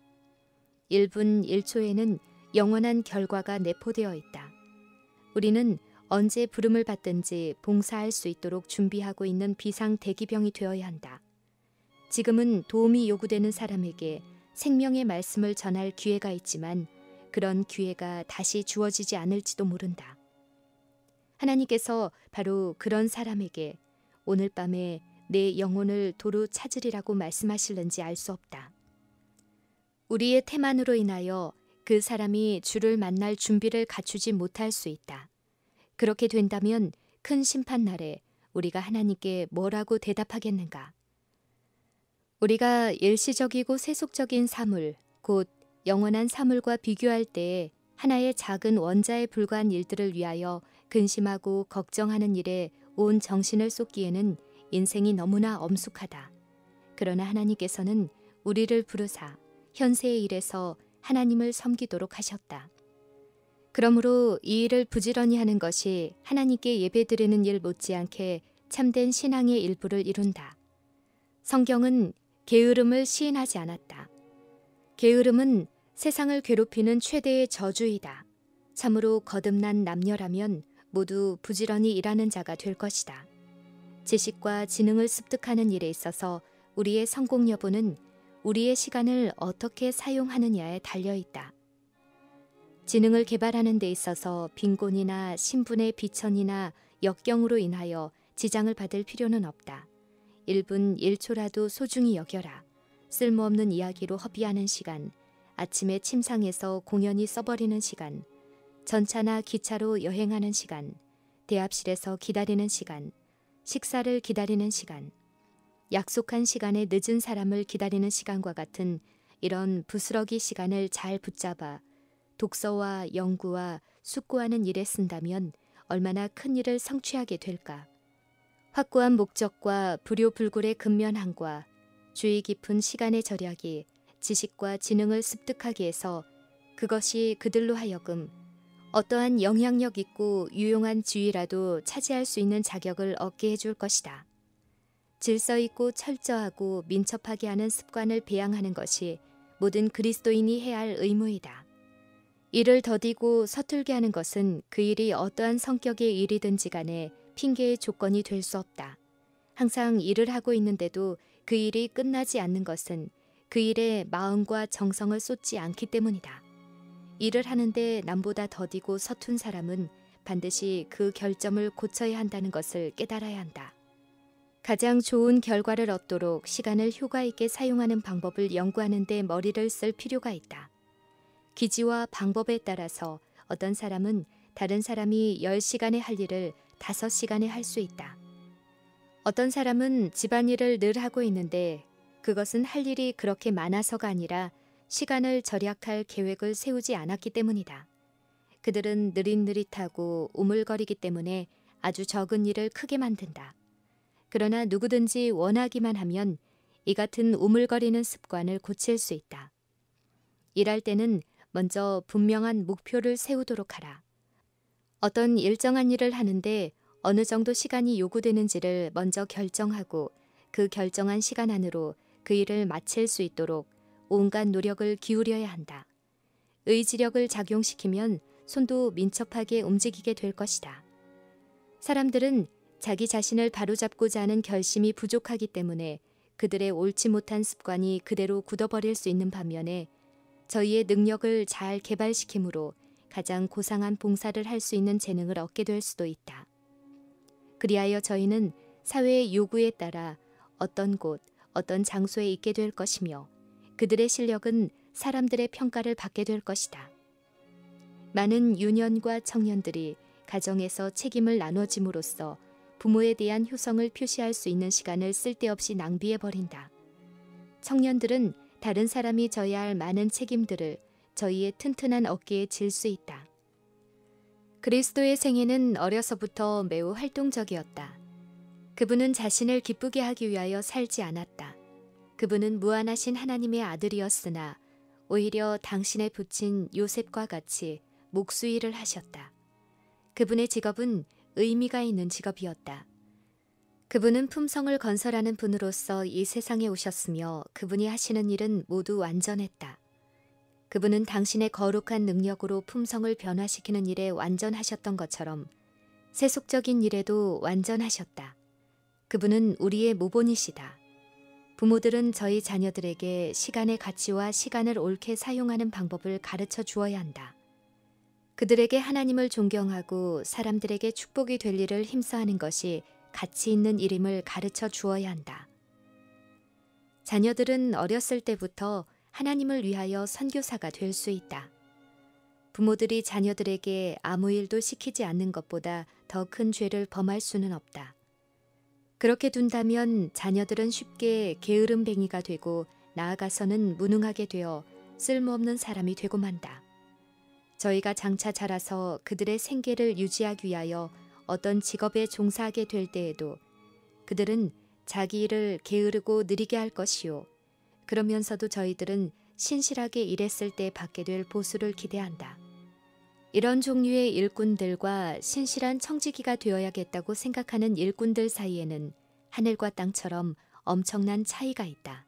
1분 1초에는 영원한 결과가 내포되어 있다. 우리는 언제 부름을 받든지 봉사할 수 있도록 준비하고 있는 비상 대기병이 되어야 한다. 지금은 도움이 요구되는 사람에게 생명의 말씀을 전할 기회가 있지만 그런 기회가 다시 주어지지 않을지도 모른다. 하나님께서 바로 그런 사람에게 오늘 밤에 내 영혼을 도로 찾으리라고 말씀하실는지 알 수 없다. 우리의 태만으로 인하여 그 사람이 주를 만날 준비를 갖추지 못할 수 있다. 그렇게 된다면 큰 심판날에 우리가 하나님께 뭐라고 대답하겠는가? 우리가 일시적이고 세속적인 사물, 곧 영원한 사물과 비교할 때에 하나의 작은 원자에 불과한 일들을 위하여 근심하고 걱정하는 일에 온 정신을 쏟기에는 인생이 너무나 엄숙하다. 그러나 하나님께서는 우리를 부르사 현세의 일에서 하나님을 섬기도록 하셨다. 그러므로 이 일을 부지런히 하는 것이 하나님께 예배드리는 일 못지않게 참된 신앙의 일부를 이룬다. 성경은 게으름을 시인하지 않았다. 게으름은 세상을 괴롭히는 최대의 저주이다. 참으로 거듭난 남녀라면 모두 부지런히 일하는 자가 될 것이다. 지식과 지능을 습득하는 일에 있어서 우리의 성공 여부는 우리의 시간을 어떻게 사용하느냐에 달려있다. 지능을 개발하는 데 있어서 빈곤이나 신분의 비천이나 역경으로 인하여 지장을 받을 필요는 없다. 1분 1초라도 소중히 여겨라. 쓸모없는 이야기로 허비하는 시간, 아침에 침상에서 공연히 써버리는 시간, 전차나 기차로 여행하는 시간, 대합실에서 기다리는 시간, 식사를 기다리는 시간, 약속한 시간에 늦은 사람을 기다리는 시간과 같은 이런 부스러기 시간을 잘 붙잡아 독서와 연구와 숙고하는 일에 쓴다면 얼마나 큰 일을 성취하게 될까. 확고한 목적과 불효불굴의 근면함과 주의 깊은 시간의 절약이 지식과 지능을 습득하게 해서 그것이 그들로 하여금 어떠한 영향력 있고 유용한 지위라도 차지할 수 있는 자격을 얻게 해줄 것이다. 질서 있고 철저하고 민첩하게 하는 습관을 배양하는 것이 모든 그리스도인이 해야 할 의무이다. 이를 더디고 서툴게 하는 것은 그 일이 어떠한 성격의 일이든지 간에 핑계의 조건이 될 수 없다. 항상 일을 하고 있는데도 그 일이 끝나지 않는 것은 그 일에 마음과 정성을 쏟지 않기 때문이다. 일을 하는데 남보다 더디고 서툰 사람은 반드시 그 결점을 고쳐야 한다는 것을 깨달아야 한다. 가장 좋은 결과를 얻도록 시간을 효과 있게 사용하는 방법을 연구하는 데 머리를 쓸 필요가 있다. 기지와 방법에 따라서 어떤 사람은 다른 사람이 10시간에 할 일을 5시간에 할 수 있다. 어떤 사람은 집안일을 늘 하고 있는데 그것은 할 일이 그렇게 많아서가 아니라 시간을 절약할 계획을 세우지 않았기 때문이다. 그들은 느릿느릿하고 우물거리기 때문에 아주 적은 일을 크게 만든다. 그러나 누구든지 원하기만 하면 이 같은 우물거리는 습관을 고칠 수 있다. 일할 때는 먼저 분명한 목표를 세우도록 하라. 어떤 일정한 일을 하는데 어느 정도 시간이 요구되는지를 먼저 결정하고 그 결정한 시간 안으로 그 일을 마칠 수 있도록 온갖 노력을 기울여야 한다. 의지력을 작용시키면 손도 민첩하게 움직이게 될 것이다. 사람들은 자기 자신을 바로잡고자 하는 결심이 부족하기 때문에 그들의 옳지 못한 습관이 그대로 굳어버릴 수 있는 반면에 저희의 능력을 잘 개발시키므로 가장 고상한 봉사를 할 수 있는 재능을 얻게 될 수도 있다. 그리하여 저희는 사회의 요구에 따라 어떤 곳, 어떤 장소에 있게 될 것이며 그들의 실력은 사람들의 평가를 받게 될 것이다. 많은 유년과 청년들이 가정에서 책임을 나눠짐으로써 부모에 대한 효성을 표시할 수 있는 시간을 쓸데없이 낭비해버린다. 청년들은 다른 사람이 져야 할 많은 책임들을 저희의 튼튼한 어깨에 질 수 있다. 그리스도의 생애는 어려서부터 매우 활동적이었다. 그분은 자신을 기쁘게 하기 위하여 살지 않았다. 그분은 무한하신 하나님의 아들이었으나 오히려 당신의 부친 요셉과 같이 목수일을 하셨다. 그분의 직업은 의미가 있는 직업이었다. 그분은 품성을 건설하는 분으로서 이 세상에 오셨으며 그분이 하시는 일은 모두 완전했다. 그분은 당신의 거룩한 능력으로 품성을 변화시키는 일에 완전하셨던 것처럼 세속적인 일에도 완전하셨다. 그분은 우리의 모본이시다. 부모들은 저희 자녀들에게 시간의 가치와 시간을 옳게 사용하는 방법을 가르쳐 주어야 한다. 그들에게 하나님을 존경하고 사람들에게 축복이 될 일을 힘써하는 것이 가치 있는 일임을 가르쳐 주어야 한다. 자녀들은 어렸을 때부터 하나님을 위하여 선교사가 될 수 있다. 부모들이 자녀들에게 아무 일도 시키지 않는 것보다 더 큰 죄를 범할 수는 없다. 그렇게 둔다면 자녀들은 쉽게 게으름뱅이가 되고 나아가서는 무능하게 되어 쓸모없는 사람이 되고 만다. 저희가 장차 자라서 그들의 생계를 유지하기 위하여 어떤 직업에 종사하게 될 때에도 그들은 자기 일을 게으르고 느리게 할 것이요. 그러면서도 저희들은 신실하게 일했을 때 받게 될 보수를 기대한다. 이런 종류의 일꾼들과 신실한 청지기가 되어야겠다고 생각하는 일꾼들 사이에는 하늘과 땅처럼 엄청난 차이가 있다.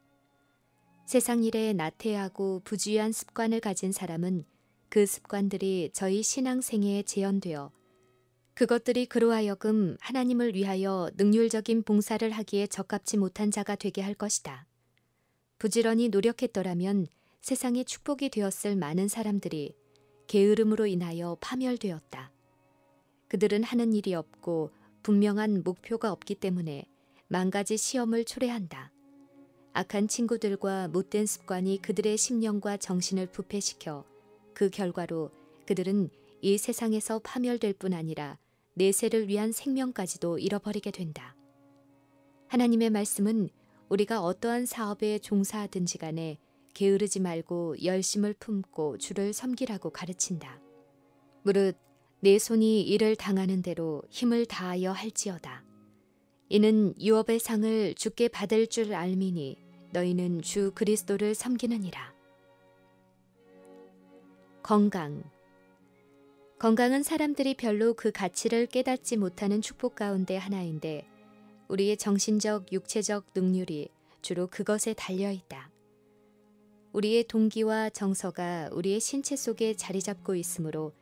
세상 일에 나태하고 부주의한 습관을 가진 사람은 그 습관들이 저희 신앙 생애에 재현되어 그것들이 그로 하여금 하나님을 위하여 능률적인 봉사를 하기에 적합지 못한 자가 되게 할 것이다. 부지런히 노력했더라면 세상에 축복이 되었을 많은 사람들이 게으름으로 인하여 파멸되었다. 그들은 하는 일이 없고 분명한 목표가 없기 때문에 만가지 시험을 초래한다. 악한 친구들과 못된 습관이 그들의 심령과 정신을 부패시켜 그 결과로 그들은 이 세상에서 파멸될 뿐 아니라 내세를 위한 생명까지도 잃어버리게 된다. 하나님의 말씀은 우리가 어떠한 사업에 종사하든지 간에 게으르지 말고 열심을 품고 주를 섬기라고 가르친다. 무릇 내 손이 이를 당하는 대로 힘을 다하여 할지어다. 이는 유업의 상을 주께 받을 줄 알미니 너희는 주 그리스도를 섬기느니라. 건강은 사람들이 별로 그 가치를 깨닫지 못하는 축복 가운데 하나인데 우리의 정신적, 육체적 능률이 주로 그것에 달려있다. 우리의 동기와 정서가 우리의 신체 속에 자리 잡고 있으므로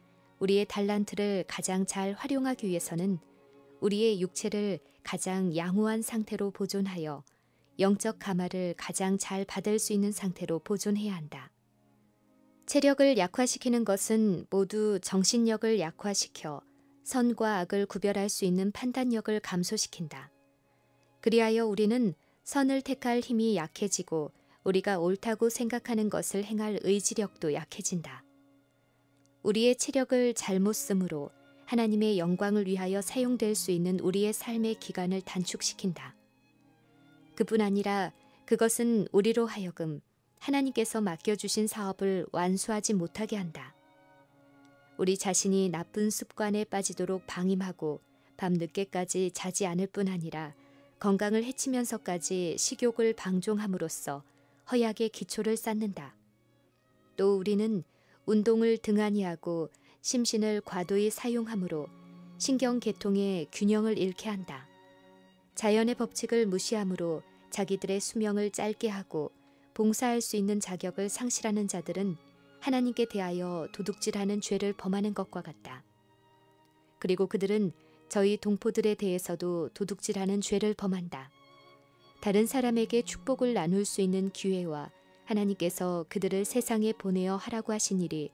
우리의 달란트를 가장 잘 활용하기 위해서는 우리의 육체를 가장 양호한 상태로 보존하여 영적 감화를 가장 잘 받을 수 있는 상태로 보존해야 한다. 체력을 약화시키는 것은 모두 정신력을 약화시켜 선과 악을 구별할 수 있는 판단력을 감소시킨다. 그리하여 우리는 선을 택할 힘이 약해지고 우리가 옳다고 생각하는 것을 행할 의지력도 약해진다. 우리의 체력을 잘못 쓰므로 하나님의 영광을 위하여 사용될 수 있는 우리의 삶의 기간을 단축시킨다. 그뿐 아니라 그것은 우리로 하여금 하나님께서 맡겨주신 사업을 완수하지 못하게 한다. 우리 자신이 나쁜 습관에 빠지도록 방임하고 밤늦게까지 자지 않을 뿐 아니라 건강을 해치면서까지 식욕을 방종함으로써 허약의 기초를 쌓는다. 또 우리는 운동을 등한히 하고 심신을 과도히 사용함으로 신경계통의 균형을 잃게 한다. 자연의 법칙을 무시함으로 자기들의 수명을 짧게 하고 봉사할 수 있는 자격을 상실하는 자들은 하나님께 대하여 도둑질하는 죄를 범하는 것과 같다. 그리고 그들은 저희 동포들에 대해서도 도둑질하는 죄를 범한다. 다른 사람에게 축복을 나눌 수 있는 기회와 하나님께서 그들을 세상에 보내어 하라고 하신 일이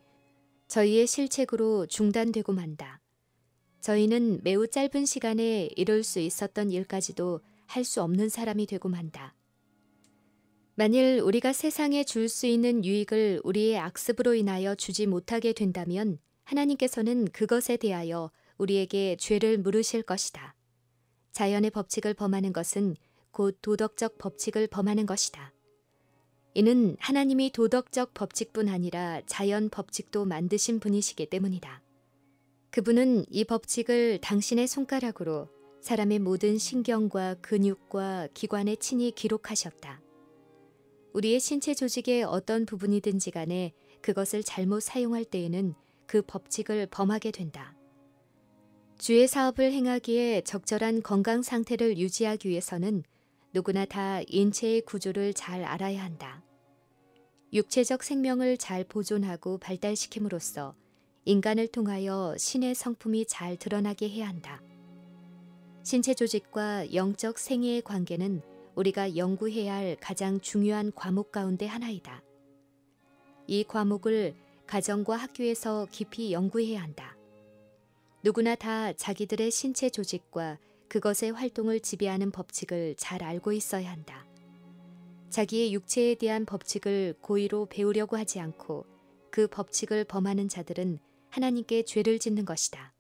저희의 실책으로 중단되고 만다. 저희는 매우 짧은 시간에 이룰 수 있었던 일까지도 할 수 없는 사람이 되고 만다. 만일 우리가 세상에 줄 수 있는 유익을 우리의 악습으로 인하여 주지 못하게 된다면 하나님께서는 그것에 대하여 우리에게 죄를 물으실 것이다. 자연의 법칙을 범하는 것은 곧 도덕적 법칙을 범하는 것이다. 이는 하나님이 도덕적 법칙뿐 아니라 자연 법칙도 만드신 분이시기 때문이다. 그분은 이 법칙을 당신의 손가락으로 사람의 모든 신경과 근육과 기관에 친히 기록하셨다. 우리의 신체 조직의 어떤 부분이든지 간에 그것을 잘못 사용할 때에는 그 법칙을 범하게 된다. 주의 사업을 행하기에 적절한 건강 상태를 유지하기 위해서는 누구나 다 인체의 구조를 잘 알아야 한다. 육체적 생명을 잘 보존하고 발달시킴으로써 인간을 통하여 신의 성품이 잘 드러나게 해야 한다. 신체 조직과 영적 생애의 관계는 우리가 연구해야 할 가장 중요한 과목 가운데 하나이다. 이 과목을 가정과 학교에서 깊이 연구해야 한다. 누구나 다 자기들의 신체 조직과 그것의 활동을 지배하는 법칙을 잘 알고 있어야 한다. 자기의 육체에 대한 법칙을 고의로 배우려고 하지 않고 그 법칙을 범하는 자들은 하나님께 죄를 짓는 것이다.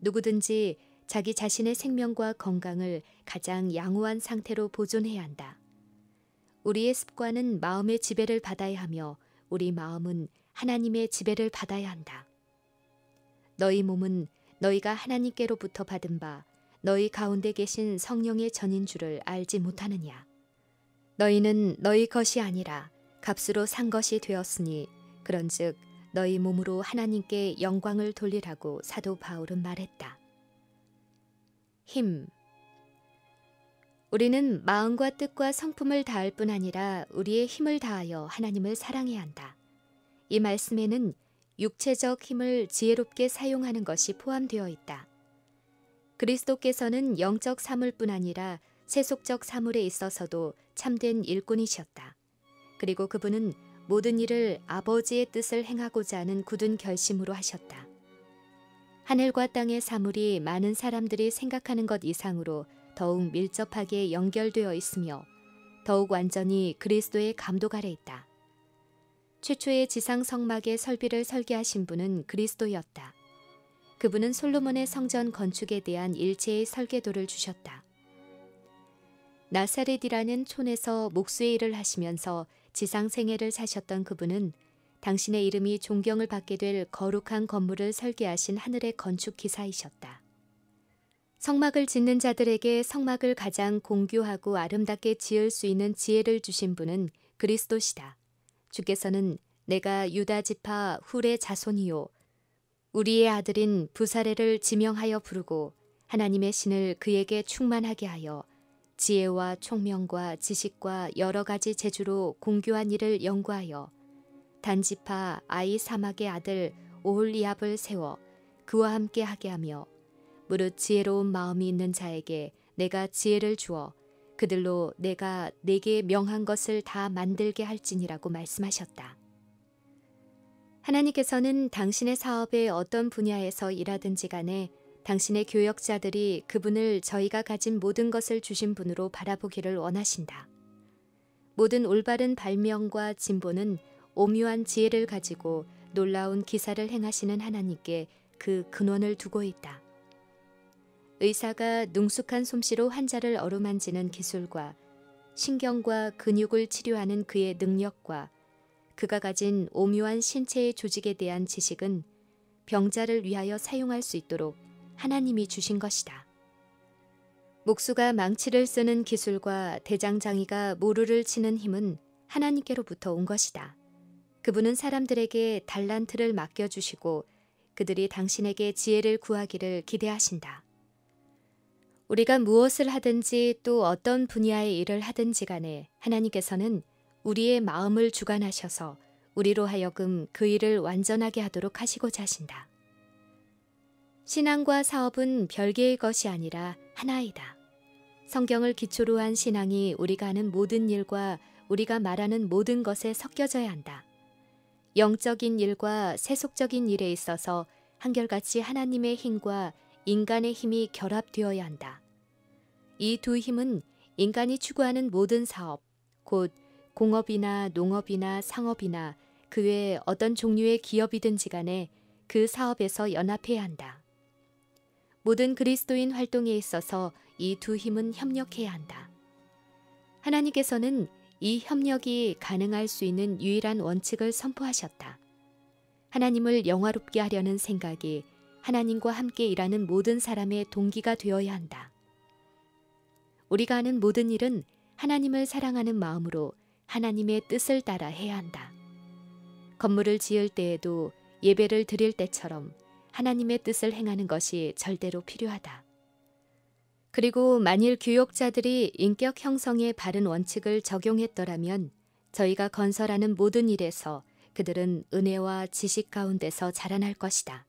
누구든지 자기 자신의 생명과 건강을 가장 양호한 상태로 보존해야 한다. 우리의 습관은 마음의 지배를 받아야 하며 우리 마음은 하나님의 지배를 받아야 한다. 너희 몸은 너희가 하나님께로부터 받은 바 너희 가운데 계신 성령의 전인 줄을 알지 못하느냐. 너희는 너희 것이 아니라 값으로 산 것이 되었으니 그런즉 너희 몸으로 하나님께 영광을 돌리라고 사도 바울은 말했다. 힘. 우리는 마음과 뜻과 성품을 다할 뿐 아니라 우리의 힘을 다하여 하나님을 사랑해야 한다. 이 말씀에는 육체적 힘을 지혜롭게 사용하는 것이 포함되어 있다. 그리스도께서는 영적 사물뿐 아니라 세속적 사물에 있어서도 참된 일꾼이셨다. 그리고 그분은 모든 일을 아버지의 뜻을 행하고자 하는 굳은 결심으로 하셨다. 하늘과 땅의 사물이 많은 사람들이 생각하는 것 이상으로 더욱 밀접하게 연결되어 있으며 더욱 완전히 그리스도의 감독 아래 있다. 최초의 지상 성막의 설비를 설계하신 분은 그리스도였다. 그분은 솔로몬의 성전 건축에 대한 일체의 설계도를 주셨다. 나사렛이라는 촌에서 목수의 일을 하시면서 지상 생애를 사셨던 그분은 당신의 이름이 존경을 받게 될 거룩한 건물을 설계하신 하늘의 건축 기사이셨다. 성막을 짓는 자들에게 성막을 가장 공교하고 아름답게 지을 수 있는 지혜를 주신 분은 그리스도시다. 주께서는 내가 유다 지파 훌의 자손이요 우리의 아들인 부사레를 지명하여 부르고 하나님의 신을 그에게 충만하게 하여 지혜와 총명과 지식과 여러 가지 재주로 공교한 일을 연구하여 단지파 아이사막의 아들 오홀리압을 세워 그와 함께 하게 하며 무릇 지혜로운 마음이 있는 자에게 내가 지혜를 주어 그들로 내가 내게 명한 것을 다 만들게 할지니라고 말씀하셨다. 하나님께서는 당신의 사업의 어떤 분야에서 일하든지 간에 당신의 교역자들이 그분을 저희가 가진 모든 것을 주신 분으로 바라보기를 원하신다. 모든 올바른 발명과 진보는 오묘한 지혜를 가지고 놀라운 기사를 행하시는 하나님께 그 근원을 두고 있다. 의사가 능숙한 솜씨로 환자를 어루만지는 기술과 신경과 근육을 치료하는 그의 능력과 그가 가진 오묘한 신체의 조직에 대한 지식은 병자를 위하여 사용할 수 있도록 하나님이 주신 것이다. 목수가 망치를 쓰는 기술과 대장장이가 모루를 치는 힘은 하나님께로부터 온 것이다. 그분은 사람들에게 달란트를 맡겨주시고 그들이 당신에게 지혜를 구하기를 기대하신다. 우리가 무엇을 하든지 또 어떤 분야의 일을 하든지 간에 하나님께서는 우리의 마음을 주관하셔서 우리로 하여금 그 일을 완전하게 하도록 하시고자 하신다. 신앙과 사업은 별개의 것이 아니라 하나이다. 성경을 기초로 한 신앙이 우리가 하는 모든 일과 우리가 말하는 모든 것에 섞여져야 한다. 영적인 일과 세속적인 일에 있어서 한결같이 하나님의 힘과 인간의 힘이 결합되어야 한다. 이 두 힘은 인간이 추구하는 모든 사업, 곧 공업이나 농업이나 상업이나 그 외에 어떤 종류의 기업이든지 간에 그 사업에서 연합해야 한다. 모든 그리스도인 활동에 있어서 이 두 힘은 협력해야 한다. 하나님께서는 이 협력이 가능할 수 있는 유일한 원칙을 선포하셨다. 하나님을 영화롭게 하려는 생각이 하나님과 함께 일하는 모든 사람의 동기가 되어야 한다. 우리가 하는 모든 일은 하나님을 사랑하는 마음으로 하나님의 뜻을 따라 해야 한다. 건물을 지을 때에도 예배를 드릴 때처럼 하나님의 뜻을 행하는 것이 절대로 필요하다. 그리고 만일 교역자들이 인격 형성의 바른 원칙을 적용했더라면 저희가 건설하는 모든 일에서 그들은 은혜와 지식 가운데서 자라날 것이다.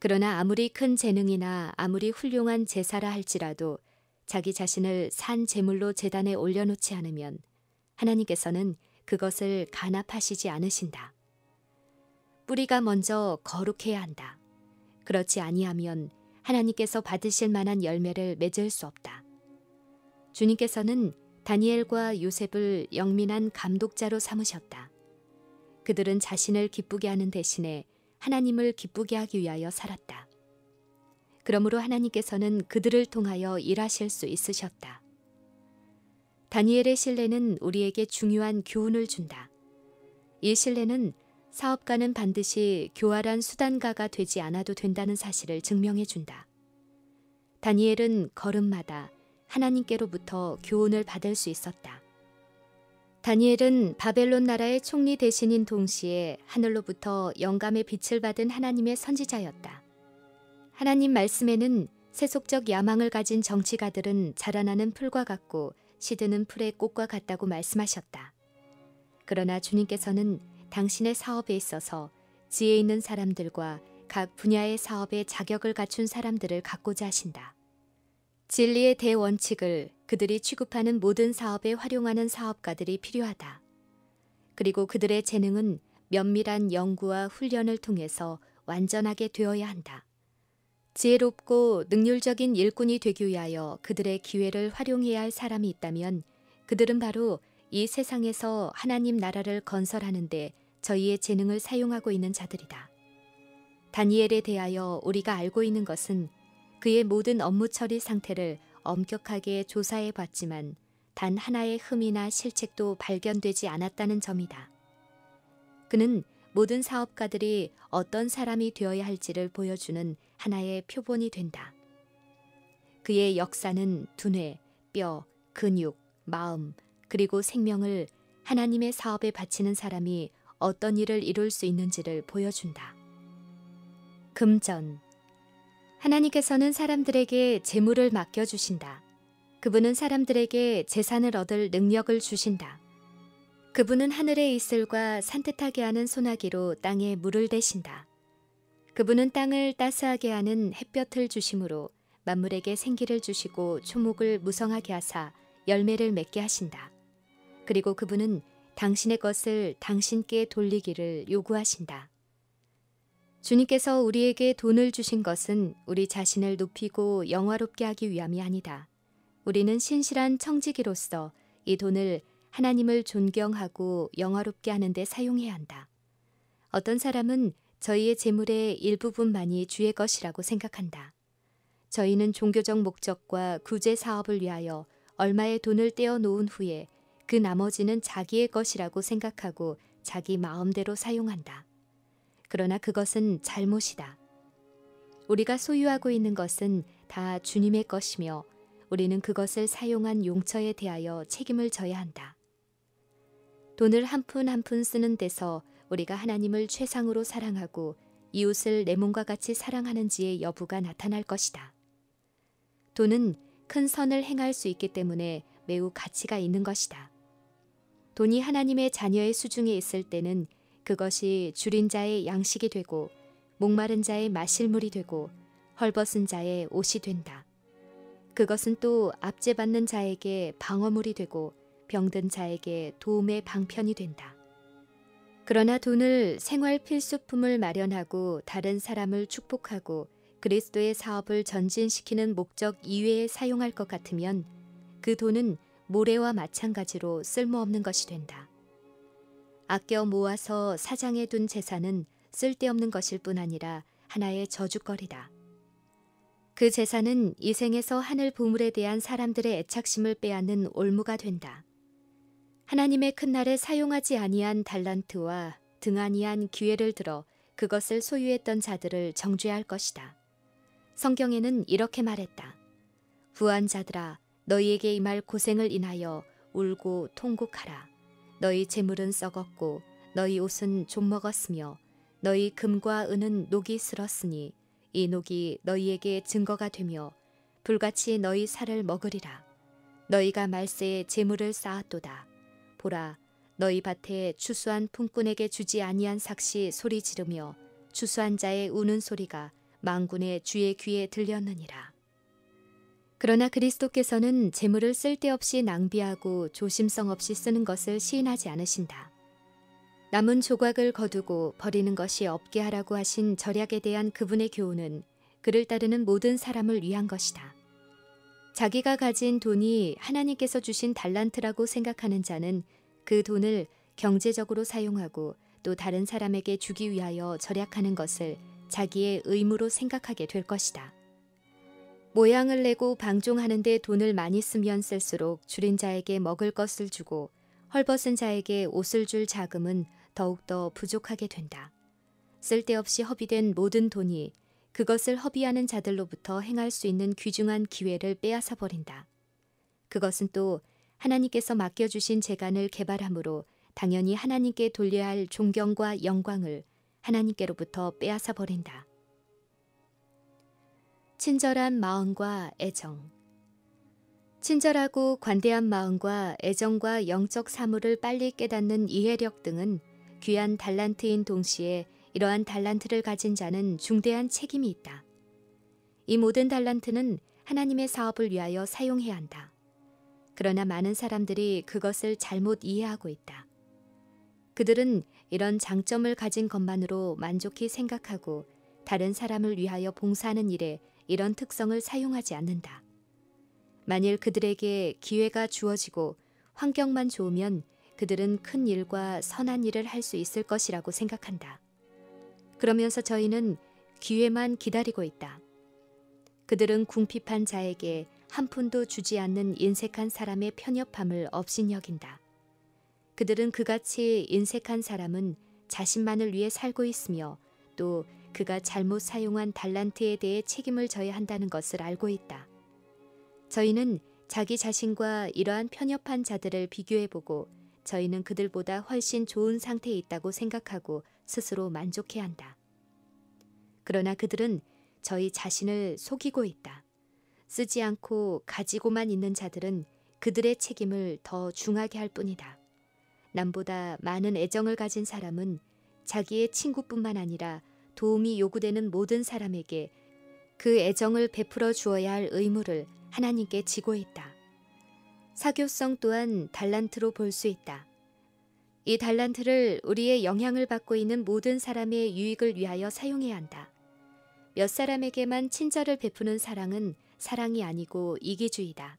그러나 아무리 큰 재능이나 아무리 훌륭한 제사라 할지라도 자기 자신을 산 제물로 제단에 올려놓지 않으면 하나님께서는 그것을 간합하시지 않으신다. 뿌리가 먼저 거룩해야 한다. 그렇지 아니하면 하나님께서 받으실 만한 열매를 맺을 수 없다. 주님께서는 다니엘과 요셉을 영민한 감독자로 삼으셨다. 그들은 자신을 기쁘게 하는 대신에 하나님을 기쁘게 하기 위하여 살았다. 그러므로 하나님께서는 그들을 통하여 일하실 수 있으셨다. 다니엘의 신뢰는 우리에게 중요한 교훈을 준다. 이 신뢰는 사업가는 반드시 교활한 수단가가 되지 않아도 된다는 사실을 증명해 준다. 다니엘은 걸음마다 하나님께로부터 교훈을 받을 수 있었다. 다니엘은 바벨론 나라의 총리 대신인 동시에 하늘로부터 영감의 빛을 받은 하나님의 선지자였다. 하나님 말씀에는 세속적 야망을 가진 정치가들은 자라나는 풀과 같고 시드는 풀의 꽃과 같다고 말씀하셨다. 그러나 주님께서는 당신의 사업에 있어서 지혜 있는 사람들과 각 분야의 사업에 자격을 갖춘 사람들을 갖고자 하신다. 진리의 대원칙을 그들이 취급하는 모든 사업에 활용하는 사업가들이 필요하다. 그리고 그들의 재능은 면밀한 연구와 훈련을 통해서 완전하게 되어야 한다. 지혜롭고 능률적인 일꾼이 되기 위하여 그들의 기회를 활용해야 할 사람이 있다면 그들은 바로 이 세상에서 하나님 나라를 건설하는데 저희의 재능을 사용하고 있는 자들이다. 다니엘에 대하여 우리가 알고 있는 것은 그의 모든 업무 처리 상태를 엄격하게 조사해 봤지만 단 하나의 흠이나 실책도 발견되지 않았다는 점이다. 그는 모든 사업가들이 어떤 사람이 되어야 할지를 보여주는 하나의 표본이 된다. 그의 역사는 두뇌, 뼈, 근육, 마음, 그리고 생명을 하나님의 사업에 바치는 사람이 어떤 일을 이룰 수 있는지를 보여준다. 금전. 하나님께서는 사람들에게 재물을 맡겨주신다. 그분은 사람들에게 재산을 얻을 능력을 주신다. 그분은 하늘의 이슬과 산뜻하게 하는 소나기로 땅에 물을 대신다. 그분은 땅을 따스하게 하는 햇볕을 주심으로 만물에게 생기를 주시고 초목을 무성하게 하사 열매를 맺게 하신다. 그리고 그분은 당신의 것을 당신께 돌리기를 요구하신다. 주님께서 우리에게 돈을 주신 것은 우리 자신을 높이고 영화롭게 하기 위함이 아니다. 우리는 신실한 청지기로서 이 돈을 하나님을 존경하고 영화롭게 하는 데 사용해야 한다. 어떤 사람은 저희의 재물의 일부분만이 주의 것이라고 생각한다. 저희는 종교적 목적과 구제 사업을 위하여 얼마의 돈을 떼어 놓은 후에 그 나머지는 자기의 것이라고 생각하고 자기 마음대로 사용한다. 그러나 그것은 잘못이다. 우리가 소유하고 있는 것은 다 주님의 것이며 우리는 그것을 사용한 용처에 대하여 책임을 져야 한다. 돈을 한 푼 한 푼 쓰는 데서 우리가 하나님을 최상으로 사랑하고 이웃을 내 몸과 같이 사랑하는지의 여부가 나타날 것이다. 돈은 큰 선을 행할 수 있기 때문에 매우 가치가 있는 것이다. 돈이 하나님의 자녀의 수중에 있을 때는 그것이 줄인 자의 양식이 되고 목마른 자의 마실 물이 되고 헐벗은 자의 옷이 된다. 그것은 또 압제받는 자에게 방어물이 되고 병든 자에게 도움의 방편이 된다. 그러나 돈을 생활 필수품을 마련하고 다른 사람을 축복하고 그리스도의 사업을 전진시키는 목적 이외에 사용할 것 같으면 그 돈은 모래와 마찬가지로 쓸모없는 것이 된다. 아껴 모아서 사장해 둔 재산은 쓸데없는 것일 뿐 아니라 하나의 저주거리다. 그 재산은 이 생에서 하늘 보물에 대한 사람들의 애착심을 빼앗는 올무가 된다. 하나님의 큰 날에 사용하지 아니한 달란트와 등한이한 기회를 들어 그것을 소유했던 자들을 정죄할 것이다. 성경에는 이렇게 말했다. 부한 자들아, 너희에게 임할 고생을 인하여 울고 통곡하라. 너희 재물은 썩었고 너희 옷은 좀 먹었으며 너희 금과 은은 녹이 슬었으니 이 녹이 너희에게 증거가 되며 불같이 너희 살을 먹으리라. 너희가 말세에 재물을 쌓았도다. 보라, 너희 밭에 추수한 품꾼에게 주지 아니한 삭시 소리 지르며 추수한 자의 우는 소리가 만군의 주의 귀에 들렸느니라. 그러나 그리스도께서는 재물을 쓸데없이 낭비하고 조심성 없이 쓰는 것을 시인하지 않으신다. 남은 조각을 거두고 버리는 것이 없게 하라고 하신 절약에 대한 그분의 교훈은 그를 따르는 모든 사람을 위한 것이다. 자기가 가진 돈이 하나님께서 주신 달란트라고 생각하는 자는 그 돈을 경제적으로 사용하고 또 다른 사람에게 주기 위하여 절약하는 것을 자기의 의무로 생각하게 될 것이다. 모양을 내고 방종하는 데 돈을 많이 쓰면 쓸수록 줄인 자에게 먹을 것을 주고 헐벗은 자에게 옷을 줄 자금은 더욱더 부족하게 된다. 쓸데없이 허비된 모든 돈이 그것을 허비하는 자들로부터 행할 수 있는 귀중한 기회를 빼앗아 버린다. 그것은 또 하나님께서 맡겨주신 재간을 개발함으로 당연히 하나님께 돌려야 할 존경과 영광을 하나님께로부터 빼앗아 버린다. 친절한 마음과 애정. 친절하고 관대한 마음과 애정과 영적 사물을 빨리 깨닫는 이해력 등은 귀한 달란트인 동시에 이러한 달란트를 가진 자는 중대한 책임이 있다. 이 모든 달란트는 하나님의 사업을 위하여 사용해야 한다. 그러나 많은 사람들이 그것을 잘못 이해하고 있다. 그들은 이런 장점을 가진 것만으로 만족히 생각하고 다른 사람을 위하여 봉사하는 일에 이런 특성을 사용하지 않는다. 만일 그들에게 기회가 주어지고 환경만 좋으면 그들은 큰 일과 선한 일을 할 수 있을 것이라고 생각한다. 그러면서 저희는 기회만 기다리고 있다. 그들은 궁핍한 자에게 한 푼도 주지 않는 인색한 사람의 편협함을 업신여긴다. 그들은 그같이 인색한 사람은 자신만을 위해 살고 있으며 또 그가 잘못 사용한 달란트에 대해 책임을 져야 한다는 것을 알고 있다. 저희는 자기 자신과 이러한 편협한 자들을 비교해보고 저희는 그들보다 훨씬 좋은 상태에 있다고 생각하고 스스로 만족해야 한다. 그러나 그들은 저희 자신을 속이고 있다. 쓰지 않고 가지고만 있는 자들은 그들의 책임을 더 중하게 할 뿐이다. 남보다 많은 애정을 가진 사람은 자기의 친구뿐만 아니라 도움이 요구되는 모든 사람에게 그 애정을 베풀어 주어야 할 의무를 하나님께 지고 있다. 사교성 또한 달란트로 볼 수 있다. 이 달란트를 우리의 영향을 받고 있는 모든 사람의 유익을 위하여 사용해야 한다. 몇 사람에게만 친절을 베푸는 사랑은 사랑이 아니고 이기주의다.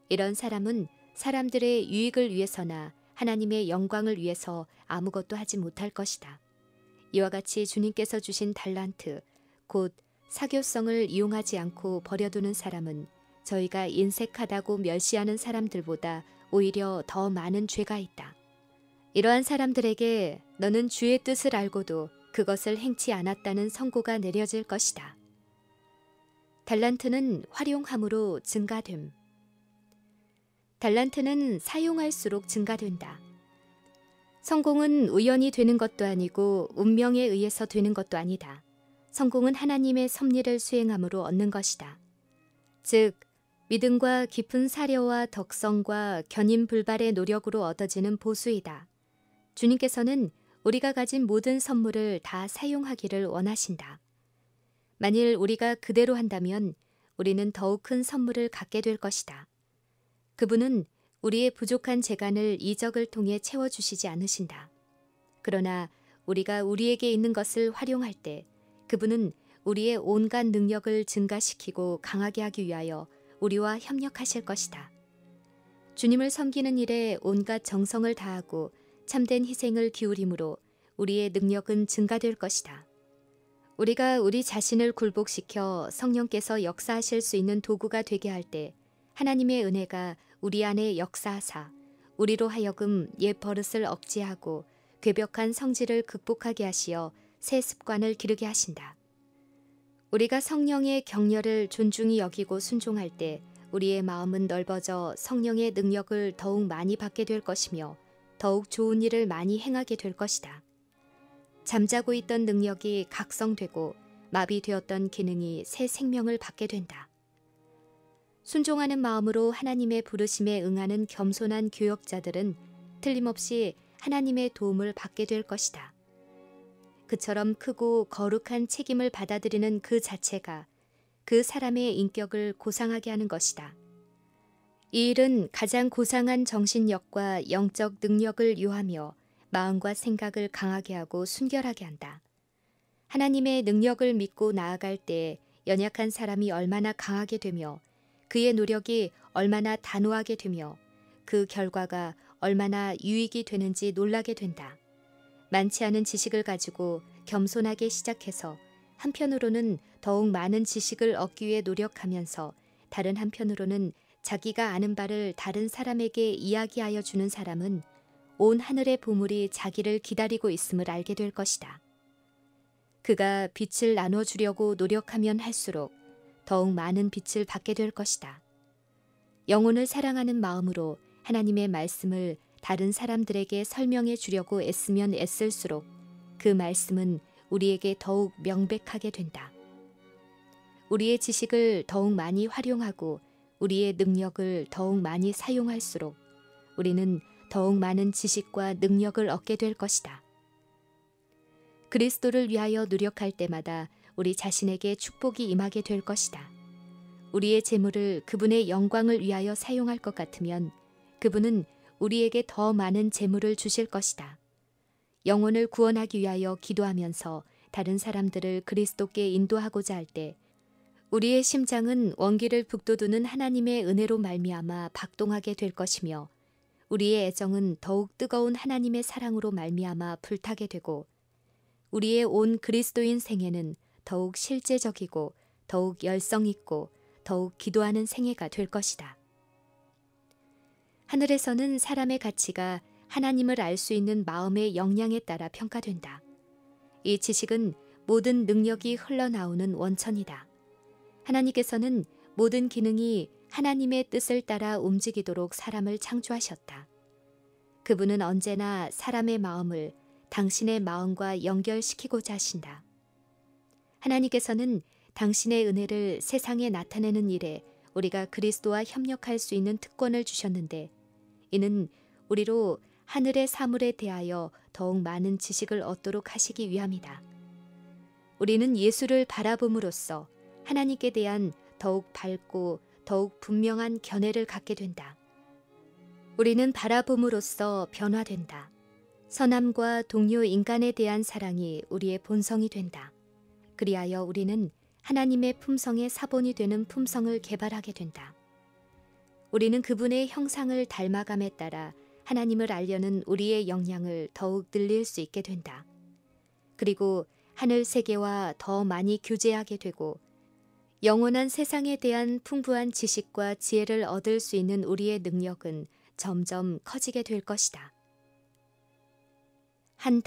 이런 사람은 사람들의 유익을 위해서나 하나님의 영광을 위해서 아무것도 하지 못할 것이다. 이와 같이 주님께서 주신 달란트, 곧 사교성을 이용하지 않고 버려두는 사람은 저희가 인색하다고 멸시하는 사람들보다 오히려 더 많은 죄가 있다. 이러한 사람들에게 너는 주의 뜻을 알고도 그것을 행치 않았다는 선고가 내려질 것이다. 달란트는 활용함으로 증가됨. 달란트는 사용할수록 증가된다. 성공은 우연히 되는 것도 아니고 운명에 의해서 되는 것도 아니다. 성공은 하나님의 섭리를 수행함으로 얻는 것이다. 즉, 믿음과 깊은 사려와 덕성과 견인불발의 노력으로 얻어지는 보수이다. 주님께서는 우리가 가진 모든 선물을 다 사용하기를 원하신다. 만일 우리가 그대로 한다면 우리는 더욱 큰 선물을 갖게 될 것이다. 그분은 우리의 부족한 재간을 이적을 통해 채워주시지 않으신다. 그러나 우리가 우리에게 있는 것을 활용할 때 그분은 우리의 온갖 능력을 증가시키고 강하게 하기 위하여 우리와 협력하실 것이다. 주님을 섬기는 일에 온갖 정성을 다하고 참된 희생을 기울임으로 우리의 능력은 증가될 것이다. 우리가 우리 자신을 굴복시켜 성령께서 역사하실 수 있는 도구가 되게 할 때 하나님의 은혜가 우리 안에 역사하사 우리로 하여금 옛 버릇을 억제하고 괴벽한 성질을 극복하게 하시어 새 습관을 기르게 하신다. 우리가 성령의 격려를 존중히 여기고 순종할 때 우리의 마음은 넓어져 성령의 능력을 더욱 많이 받게 될 것이며 더욱 좋은 일을 많이 행하게 될 것이다. 잠자고 있던 능력이 각성되고 마비되었던 기능이 새 생명을 받게 된다. 순종하는 마음으로 하나님의 부르심에 응하는 겸손한 교역자들은 틀림없이 하나님의 도움을 받게 될 것이다. 그처럼 크고 거룩한 책임을 받아들이는 그 자체가 그 사람의 인격을 고상하게 하는 것이다. 이 일은 가장 고상한 정신력과 영적 능력을 요하며 마음과 생각을 강하게 하고 순결하게 한다. 하나님의 능력을 믿고 나아갈 때 연약한 사람이 얼마나 강하게 되며 그의 노력이 얼마나 단호하게 되며 그 결과가 얼마나 유익이 되는지 놀라게 된다. 많지 않은 지식을 가지고 겸손하게 시작해서 한편으로는 더욱 많은 지식을 얻기 위해 노력하면서 다른 한편으로는 자기가 아는 바를 다른 사람에게 이야기하여 주는 사람은 온 하늘의 보물이 자기를 기다리고 있음을 알게 될 것이다. 그가 빛을 나눠주려고 노력하면 할수록 더욱 많은 빛을 받게 될 것이다. 영혼을 사랑하는 마음으로 하나님의 말씀을 다른 사람들에게 설명해 주려고 애쓰면 애쓸수록 그 말씀은 우리에게 더욱 명백하게 된다. 우리의 지식을 더욱 많이 활용하고 우리의 능력을 더욱 많이 사용할수록 우리는 더욱 많은 지식과 능력을 얻게 될 것이다. 그리스도를 위하여 노력할 때마다 우리 자신에게 축복이 임하게 될 것이다. 우리의 재물을 그분의 영광을 위하여 사용할 것 같으면 그분은 우리에게 더 많은 재물을 주실 것이다. 영혼을 구원하기 위하여 기도하면서 다른 사람들을 그리스도께 인도하고자 할 때 우리의 심장은 원기를 북돋우는 하나님의 은혜로 말미암아 박동하게 될 것이며 우리의 애정은 더욱 뜨거운 하나님의 사랑으로 말미암아 불타게 되고 우리의 온 그리스도인 생애는 더욱 실제적이고 더욱 열성 있고 더욱 기도하는 생애가 될 것이다. 하늘에서는 사람의 가치가 하나님을 알 수 있는 마음의 역량에 따라 평가된다. 이 지식은 모든 능력이 흘러나오는 원천이다. 하나님께서는 모든 기능이 하나님의 뜻을 따라 움직이도록 사람을 창조하셨다. 그분은 언제나 사람의 마음을 당신의 마음과 연결시키고자 하신다. 하나님께서는 당신의 은혜를 세상에 나타내는 일에 우리가 그리스도와 협력할 수 있는 특권을 주셨는데, 이는 우리로 하늘의 사물에 대하여 더욱 많은 지식을 얻도록 하시기 위함이다. 우리는 예수를 바라봄으로써 하나님께 대한 더욱 밝고 더욱 분명한 견해를 갖게 된다. 우리는 바라봄으로써 변화된다. 선함과 동료 인간에 대한 사랑이 우리의 본성이 된다. 그리하여 우리는 하나님의 품성의 사본이 되는 품성을 개발하게 된다. 우리는 그분의 형상을 닮아감에 따라 하나님을 알려는 우리의 역량을 더욱 늘릴 수 있게 된다. 그리고 하늘 세계와 더 많이 교제하게 되고 영원한 세상에 대한 풍부한 지식과 지혜를 얻을 수 있는 우리의 능력은 점점 커지게 될 것이다. 한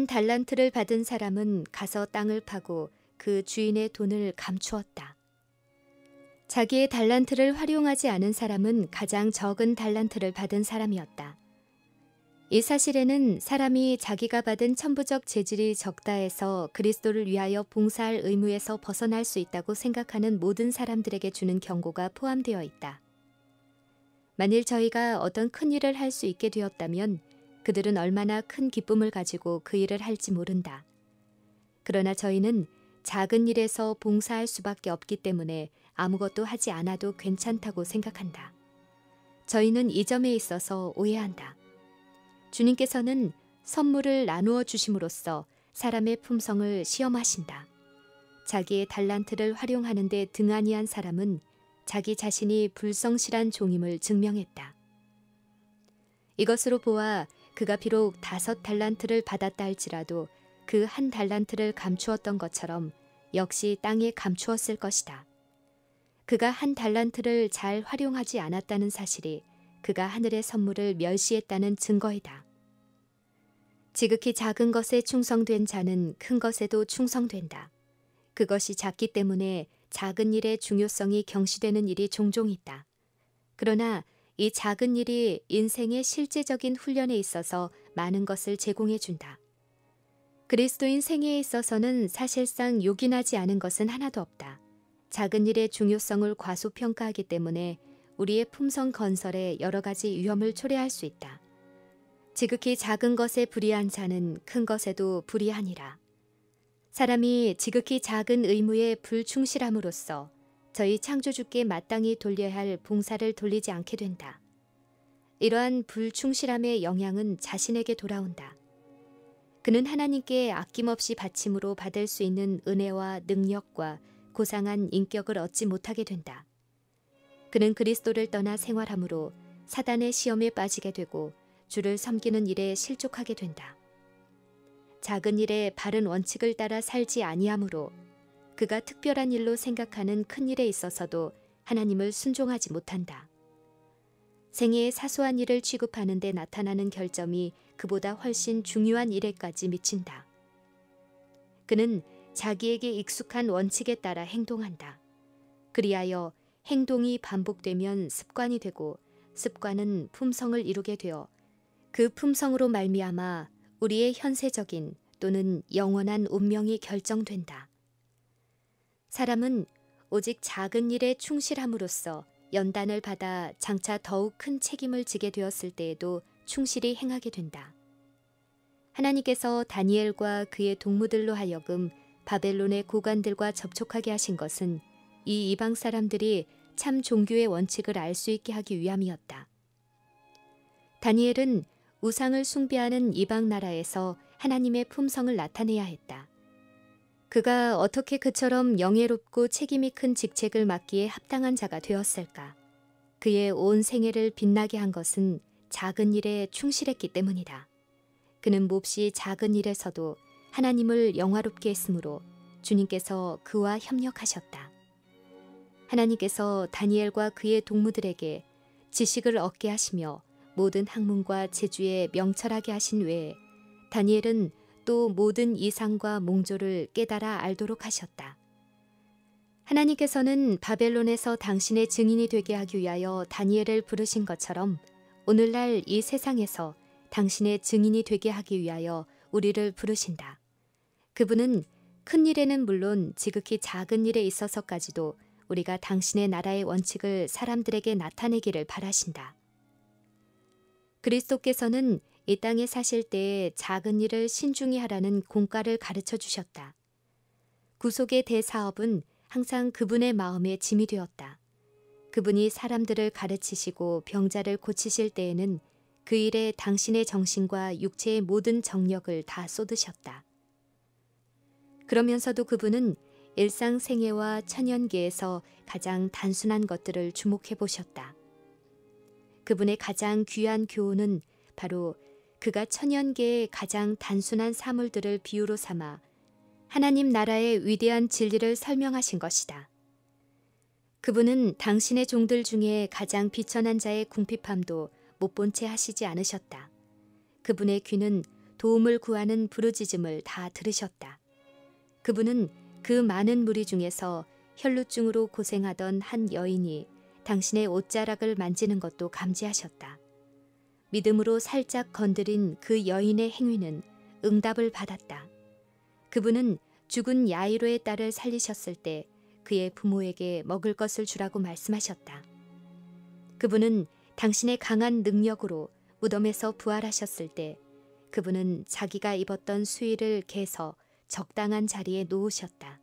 달란트를 받은 사람은 가서 땅을 파고 그 주인의 돈을 감추었다. 자기의 달란트를 활용하지 않은 사람은 가장 적은 달란트를 받은 사람이었다. 이 사실에는 사람이 자기가 받은 천부적 재질이 적다 해서 그리스도를 위하여 봉사할 의무에서 벗어날 수 있다고 생각하는 모든 사람들에게 주는 경고가 포함되어 있다. 만일 저희가 어떤 큰 일을 할 수 있게 되었다면 그들은 얼마나 큰 기쁨을 가지고 그 일을 할지 모른다. 그러나 저희는 작은 일에서 봉사할 수밖에 없기 때문에 아무것도 하지 않아도 괜찮다고 생각한다. 저희는 이 점에 있어서 오해한다. 주님께서는 선물을 나누어 주심으로써 사람의 품성을 시험하신다. 자기의 달란트를 활용하는 데 등한히한 사람은 자기 자신이 불성실한 종임을 증명했다. 이것으로 보아 그가 비록 5달란트를 받았다 할지라도 그 1달란트를 감추었던 것처럼 역시 땅에 감추었을 것이다. 그가 1달란트를 잘 활용하지 않았다는 사실이 그가 하늘의 선물을 멸시했다는 증거이다. 지극히 작은 것에 충성된 자는 큰 것에도 충성된다. 그것이 작기 때문에 작은 일의 중요성이 경시되는 일이 종종 있다. 그러나 이 작은 일이 인생의 실제적인 훈련에 있어서 많은 것을 제공해 준다. 그리스도인 생애에 있어서는 사실상 요긴하지 않은 것은 하나도 없다. 작은 일의 중요성을 과소평가하기 때문에 우리의 품성 건설에 여러 가지 위험을 초래할 수 있다. 지극히 작은 것에 불의한 자는 큰 것에도 불의하니라. 사람이 지극히 작은 의무에 불충실함으로써 저희 창조주께 마땅히 돌려야 할 봉사를 돌리지 않게 된다. 이러한 불충실함의 영향은 자신에게 돌아온다. 그는 하나님께 아낌없이 바침으로 받을 수 있는 은혜와 능력과 고상한 인격을 얻지 못하게 된다. 그는 그리스도를 떠나 생활함으로 사단의 시험에 빠지게 되고 주를 섬기는 일에 실족하게 된다. 작은 일에 바른 원칙을 따라 살지 아니하므로 그가 특별한 일로 생각하는 큰 일에 있어서도 하나님을 순종하지 못한다. 생애의 사소한 일을 취급하는 데 나타나는 결점이 그보다 훨씬 중요한 일에까지 미친다. 그는 자기에게 익숙한 원칙에 따라 행동한다. 그리하여 행동이 반복되면 습관이 되고 습관은 품성을 이루게 되어 그 품성으로 말미암아 우리의 현세적인 또는 영원한 운명이 결정된다. 사람은 오직 작은 일에 충실함으로써 연단을 받아 장차 더욱 큰 책임을 지게 되었을 때에도 충실히 행하게 된다. 하나님께서 다니엘과 그의 동무들로 하여금 바벨론의 고관들과 접촉하게 하신 것은 이 이방 사람들이 참 종교의 원칙을 알 수 있게 하기 위함이었다. 다니엘은 우상을 숭배하는 이방 나라에서 하나님의 품성을 나타내야 했다. 그가 어떻게 그처럼 영예롭고 책임이 큰 직책을 맡기에 합당한 자가 되었을까? 그의 온 생애를 빛나게 한 것은 작은 일에 충실했기 때문이다. 그는 몹시 작은 일에서도 하나님을 영화롭게 했으므로 주님께서 그와 협력하셨다. 하나님께서 다니엘과 그의 동무들에게 지식을 얻게 하시며 모든 학문과 재주에 명철하게 하신 외에 다니엘은 또 모든 이상과 몽조를 깨달아 알도록 하셨다. 하나님께서는 바벨론에서 당신의 증인이 되게 하기 위하여 다니엘을 부르신 것처럼 오늘날 이 세상에서 당신의 증인이 되게 하기 위하여 우리를 부르신다. 그분은 큰 일에는 물론 지극히 작은 일에 있어서까지도 우리가 당신의 나라의 원칙을 사람들에게 나타내기를 바라신다. 그리스도께서는 이 땅에 사실 때에 작은 일을 신중히 하라는 공과를 가르쳐 주셨다. 구속의 대사업은 항상 그분의 마음에 짐이 되었다. 그분이 사람들을 가르치시고 병자를 고치실 때에는 그 일에 당신의 정신과 육체의 모든 정력을 다 쏟으셨다. 그러면서도 그분은 일상생애와 천연계에서 가장 단순한 것들을 주목해 보셨다. 그분의 가장 귀한 교훈은 바로 그가 천연계의 가장 단순한 사물들을 비유로 삼아 하나님 나라의 위대한 진리를 설명하신 것이다. 그분은 당신의 종들 중에 가장 비천한 자의 궁핍함도 못 본 채 하시지 않으셨다. 그분의 귀는 도움을 구하는 부르짖음을 다 들으셨다. 그분은 그 많은 무리 중에서 혈루증으로 고생하던 한 여인이 당신의 옷자락을 만지는 것도 감지하셨다. 믿음으로 살짝 건드린 그 여인의 행위는 응답을 받았다. 그분은 죽은 야이로의 딸을 살리셨을 때 그의 부모에게 먹을 것을 주라고 말씀하셨다. 그분은 당신의 강한 능력으로 무덤에서 부활하셨을 때 그분은 자기가 입었던 수의를 개서 적당한 자리에 놓으셨다.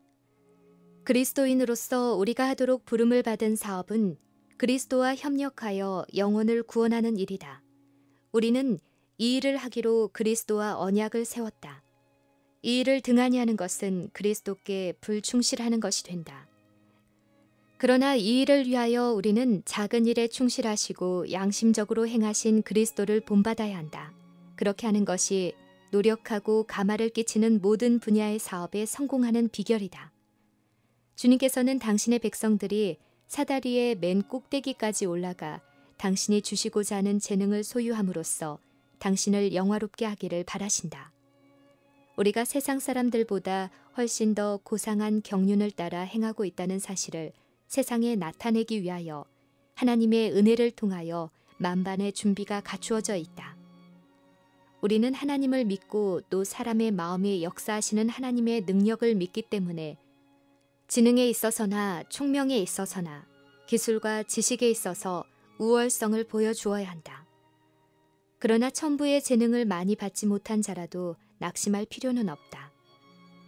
그리스도인으로서 우리가 하도록 부름을 받은 사업은 그리스도와 협력하여 영혼을 구원하는 일이다. 우리는 이 일을 하기로 그리스도와 언약을 세웠다. 이 일을 등한히 하는 것은 그리스도께 불충실하는 것이 된다. 그러나 이 일을 위하여 우리는 작은 일에 충실하시고 양심적으로 행하신 그리스도를 본받아야 한다. 그렇게 하는 것이 노력하고 가마를 끼치는 모든 분야의 사업에 성공하는 비결이다. 주님께서는 당신의 백성들이 사다리의 맨 꼭대기까지 올라가 당신이 주시고자 하는 재능을 소유함으로써 당신을 영화롭게 하기를 바라신다. 우리가 세상 사람들보다 훨씬 더 고상한 경륜을 따라 행하고 있다는 사실을 세상에 나타내기 위하여 하나님의 은혜를 통하여 만반의 준비가 갖추어져 있다. 우리는 하나님을 믿고 또 사람의 마음에 역사하시는 하나님의 능력을 믿기 때문에 지능에 있어서나 총명에 있어서나 기술과 지식에 있어서 우월성을 보여주어야 한다. 그러나 천부의 재능을 많이 받지 못한 자라도 낙심할 필요는 없다.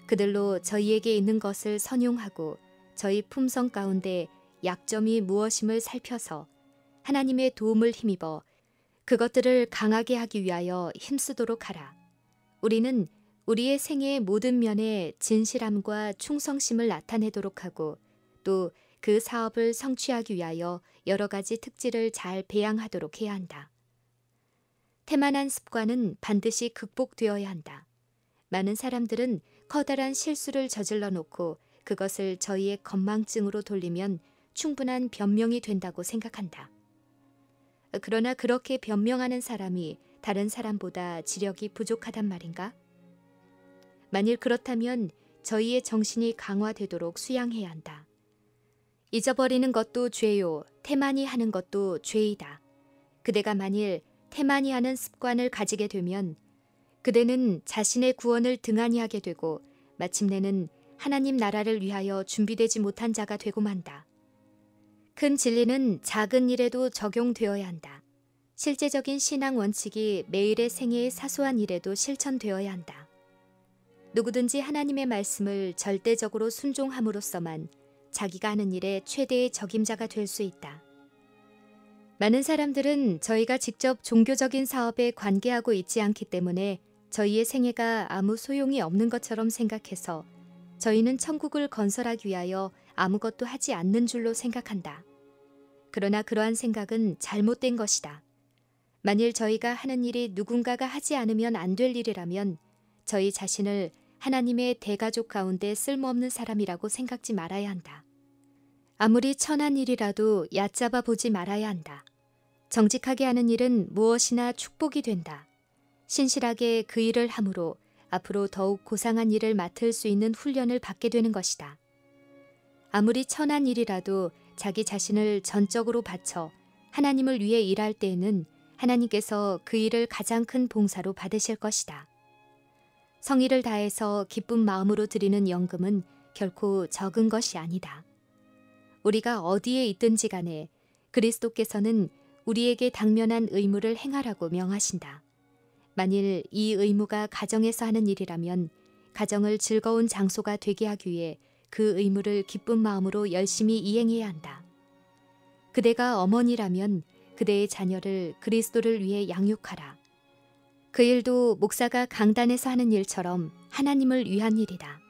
그들로 저희에게 있는 것을 선용하고 저희 품성 가운데 약점이 무엇임을 살펴서 하나님의 도움을 힘입어 그것들을 강하게 하기 위하여 힘쓰도록 하라. 우리는 우리의 생애의 모든 면에 진실함과 충성심을 나타내도록 하고 또 그 사업을 성취하기 위하여 여러 가지 특질을 잘 배양하도록 해야 한다. 태만한 습관은 반드시 극복되어야 한다. 많은 사람들은 커다란 실수를 저질러 놓고 그것을 저희의 건망증으로 돌리면 충분한 변명이 된다고 생각한다. 그러나 그렇게 변명하는 사람이 다른 사람보다 지력이 부족하단 말인가? 만일 그렇다면 저희의 정신이 강화되도록 수양해야 한다. 잊어버리는 것도 죄요, 태만히 하는 것도 죄이다. 그대가 만일 태만히 하는 습관을 가지게 되면 그대는 자신의 구원을 등한히 하게 되고 마침내는 하나님 나라를 위하여 준비되지 못한 자가 되고 만다. 큰 진리는 작은 일에도 적용되어야 한다. 실제적인 신앙 원칙이 매일의 생애의 사소한 일에도 실천되어야 한다. 누구든지 하나님의 말씀을 절대적으로 순종함으로써만 자기가 하는 일에 최대의 적임자가 될 수 있다. 많은 사람들은 저희가 직접 종교적인 사업에 관계하고 있지 않기 때문에 저희의 생애가 아무 소용이 없는 것처럼 생각해서 저희는 천국을 건설하기 위하여 아무것도 하지 않는 줄로 생각한다. 그러나 그러한 생각은 잘못된 것이다. 만일 저희가 하는 일이 누군가가 하지 않으면 안 될 일이라면 저희 자신을 하나님의 대가족 가운데 쓸모없는 사람이라고 생각지 말아야 한다. 아무리 천한 일이라도 얕잡아 보지 말아야 한다. 정직하게 하는 일은 무엇이나 축복이 된다. 신실하게 그 일을 함으로 앞으로 더욱 고상한 일을 맡을 수 있는 훈련을 받게 되는 것이다. 아무리 천한 일이라도 자기 자신을 전적으로 바쳐 하나님을 위해 일할 때에는 하나님께서 그 일을 가장 큰 봉사로 받으실 것이다. 성의를 다해서 기쁜 마음으로 드리는 연금은 결코 적은 것이 아니다. 우리가 어디에 있든지 간에 그리스도께서는 우리에게 당면한 의무를 행하라고 명하신다. 만일 이 의무가 가정에서 하는 일이라면 가정을 즐거운 장소가 되게 하기 위해 그 의무를 기쁜 마음으로 열심히 이행해야 한다. 그대가 어머니라면 그대의 자녀를 그리스도를 위해 양육하라. 그 일도 목사가 강단에서 하는 일처럼 하나님을 위한 일이다.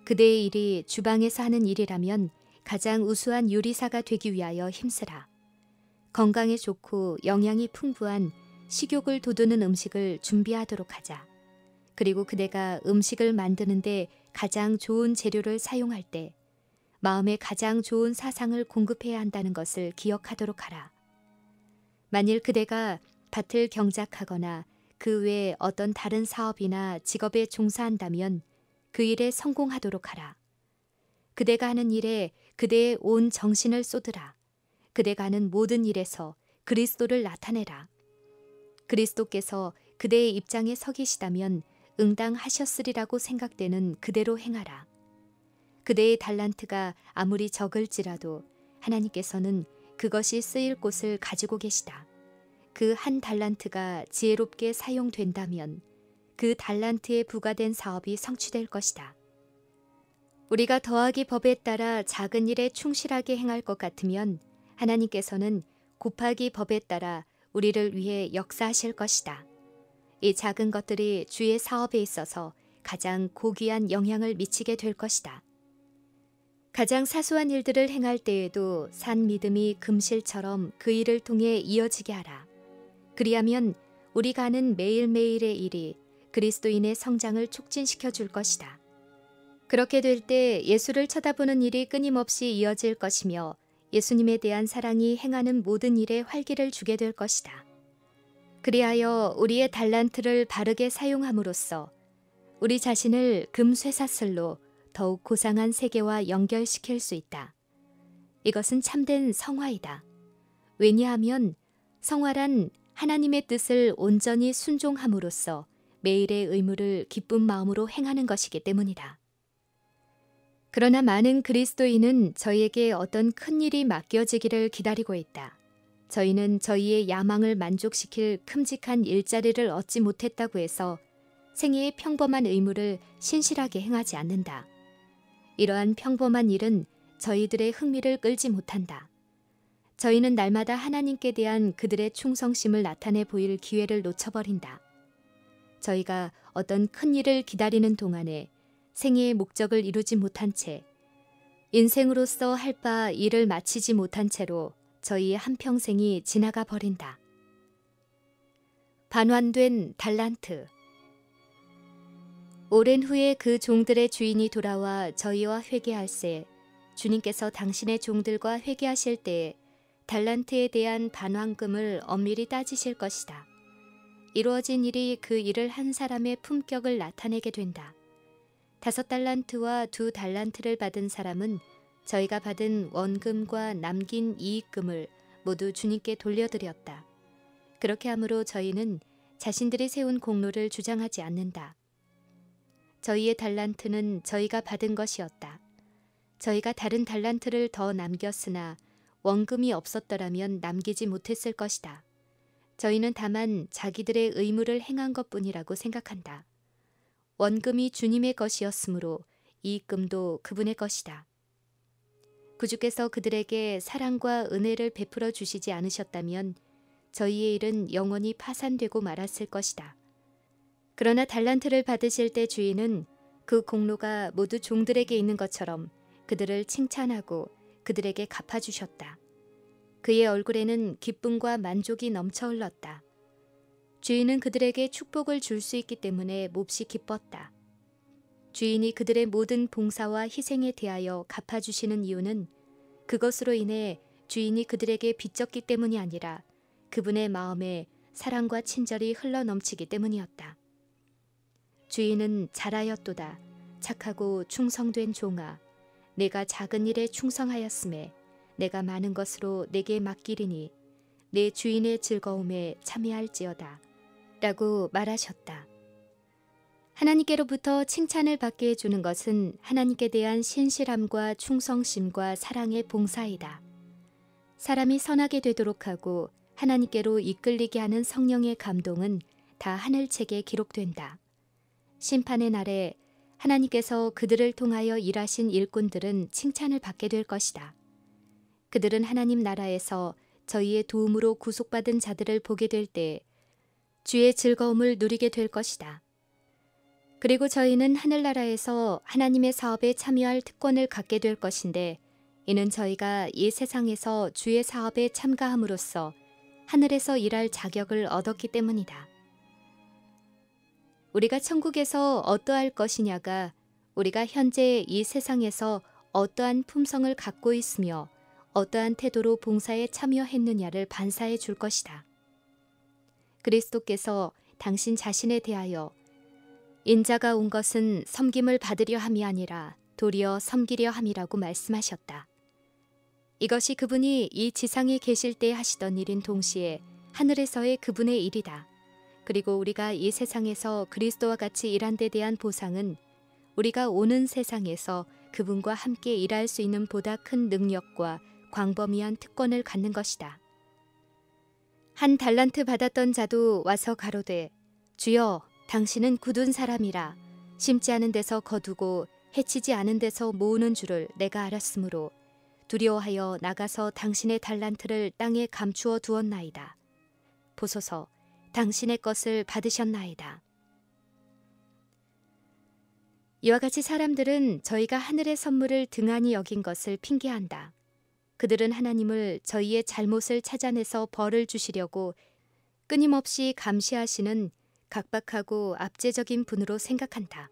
그대의 일이 주방에서 하는 일이라면 가장 우수한 요리사가 되기 위하여 힘쓰라. 건강에 좋고 영양이 풍부한 식욕을 돋우는 음식을 준비하도록 하자. 그리고 그대가 음식을 만드는데 가장 좋은 재료를 사용할 때 마음에 가장 좋은 사상을 공급해야 한다는 것을 기억하도록 하라. 만일 그대가 밭을 경작하거나 그 외에 어떤 다른 사업이나 직업에 종사한다면 그 일에 성공하도록 하라. 그대가 하는 일에 그대의 온 정신을 쏟으라. 그대가 하는 모든 일에서 그리스도를 나타내라. 그리스도께서 그대의 입장에 서 계시다면 응당하셨으리라고 생각되는 그대로 행하라. 그대의 달란트가 아무리 적을지라도 하나님께서는 그것이 쓰일 곳을 가지고 계시다. 그 한 달란트가 지혜롭게 사용된다면 그 달란트에 부과된 사업이 성취될 것이다. 우리가 더하기 법에 따라 작은 일에 충실하게 행할 것 같으면 하나님께서는 곱하기 법에 따라 우리를 위해 역사하실 것이다. 이 작은 것들이 주의 사업에 있어서 가장 고귀한 영향을 미치게 될 것이다. 가장 사소한 일들을 행할 때에도 산 믿음이 금실처럼 그 일을 통해 이어지게 하라. 그리하면 우리가 하는 매일매일의 일이 그리스도인의 성장을 촉진시켜 줄 것이다. 그렇게 될 때 예수를 쳐다보는 일이 끊임없이 이어질 것이며 예수님에 대한 사랑이 행하는 모든 일에 활기를 주게 될 것이다. 그리하여 우리의 달란트를 바르게 사용함으로써 우리 자신을 금쇠사슬로 더욱 고상한 세계와 연결시킬 수 있다. 이것은 참된 성화이다. 왜냐하면 성화란 하나님의 뜻을 온전히 순종함으로써 매일의 의무를 기쁜 마음으로 행하는 것이기 때문이다. 그러나 많은 그리스도인은 저희에게 어떤 큰 일이 맡겨지기를 기다리고 있다. 저희는 저희의 야망을 만족시킬 큼직한 일자리를 얻지 못했다고 해서 생애의 평범한 의무를 신실하게 행하지 않는다. 이러한 평범한 일은 저희들의 흥미를 끌지 못한다. 저희는 날마다 하나님께 대한 그들의 충성심을 나타내 보일 기회를 놓쳐버린다. 저희가 어떤 큰 일을 기다리는 동안에 생애의 목적을 이루지 못한 채 인생으로서 할 바 일을 마치지 못한 채로 저희의 한평생이 지나가 버린다. 반환된 달란트. 오랜 후에 그 종들의 주인이 돌아와 저희와 회개할세 주님께서 당신의 종들과 회개하실 때에 달란트에 대한 반환금을 엄밀히 따지실 것이다. 이루어진 일이 그 일을 한 사람의 품격을 나타내게 된다. 5달란트와 2달란트를 받은 사람은 저희가 받은 원금과 남긴 이익금을 모두 주님께 돌려드렸다. 그렇게 함으로 저희는 자신들이 세운 공로를 주장하지 않는다. 저희의 달란트는 저희가 받은 것이었다. 저희가 다른 달란트를 더 남겼으나 원금이 없었더라면 남기지 못했을 것이다. 저희는 다만 자기들의 의무를 행한 것뿐이라고 생각한다. 원금이 주님의 것이었으므로 이익금도 그분의 것이다. 구주께서 그들에게 사랑과 은혜를 베풀어 주시지 않으셨다면 저희의 일은 영원히 파산되고 말았을 것이다. 그러나 달란트를 받으실 때 주인은 그 공로가 모두 종들에게 있는 것처럼 그들을 칭찬하고 그들에게 갚아주셨다. 그의 얼굴에는 기쁨과 만족이 넘쳐 흘렀다. 주인은 그들에게 축복을 줄 수 있기 때문에 몹시 기뻤다. 주인이 그들의 모든 봉사와 희생에 대하여 갚아주시는 이유는 그것으로 인해 주인이 그들에게 빚졌기 때문이 아니라 그분의 마음에 사랑과 친절이 흘러넘치기 때문이었다. 주인은 잘하였도다. 착하고 충성된 종아. 내가 작은 일에 충성하였음에 내가 많은 것으로 내게 맡기리니 내 주인의 즐거움에 참여할지어다. 라고 말하셨다. 하나님께로부터 칭찬을 받게 해주는 것은 하나님께 대한 신실함과 충성심과 사랑의 봉사이다. 사람이 선하게 되도록 하고 하나님께로 이끌리게 하는 성령의 감동은 다 하늘책에 기록된다. 심판의 날에 하나님께서 그들을 통하여 일하신 일꾼들은 칭찬을 받게 될 것이다. 그들은 하나님 나라에서 저희의 도움으로 구속받은 자들을 보게 될 때 주의 즐거움을 누리게 될 것이다. 그리고 저희는 하늘나라에서 하나님의 사업에 참여할 특권을 갖게 될 것인데 이는 저희가 이 세상에서 주의 사업에 참가함으로써 하늘에서 일할 자격을 얻었기 때문이다. 우리가 천국에서 어떠할 것이냐가 우리가 현재 이 세상에서 어떠한 품성을 갖고 있으며 어떠한 태도로 봉사에 참여했느냐를 반사해 줄 것이다. 그리스도께서 당신 자신에 대하여 인자가 온 것은 섬김을 받으려 함이 아니라 도리어 섬기려 함이라고 말씀하셨다. 이것이 그분이 이 지상에 계실 때 하시던 일인 동시에 하늘에서의 그분의 일이다. 그리고 우리가 이 세상에서 그리스도와 같이 일한 데 대한 보상은 우리가 오는 세상에서 그분과 함께 일할 수 있는 보다 큰 능력과 광범위한 특권을 갖는 것이다. 한 달란트 받았던 자도 와서 가로되 주여 당신은 굳은 사람이라 심지 않은 데서 거두고 해치지 않은 데서 모으는 줄을 내가 알았으므로 두려워하여 나가서 당신의 달란트를 땅에 감추어 두었나이다. 보소서 당신의 것을 받으셨나이다. 이와 같이 사람들은 저희가 하늘의 선물을 등한히 여긴 것을 핑계한다. 그들은 하나님을 저희의 잘못을 찾아내서 벌을 주시려고 끊임없이 감시하시는 각박하고 압제적인 분으로 생각한다.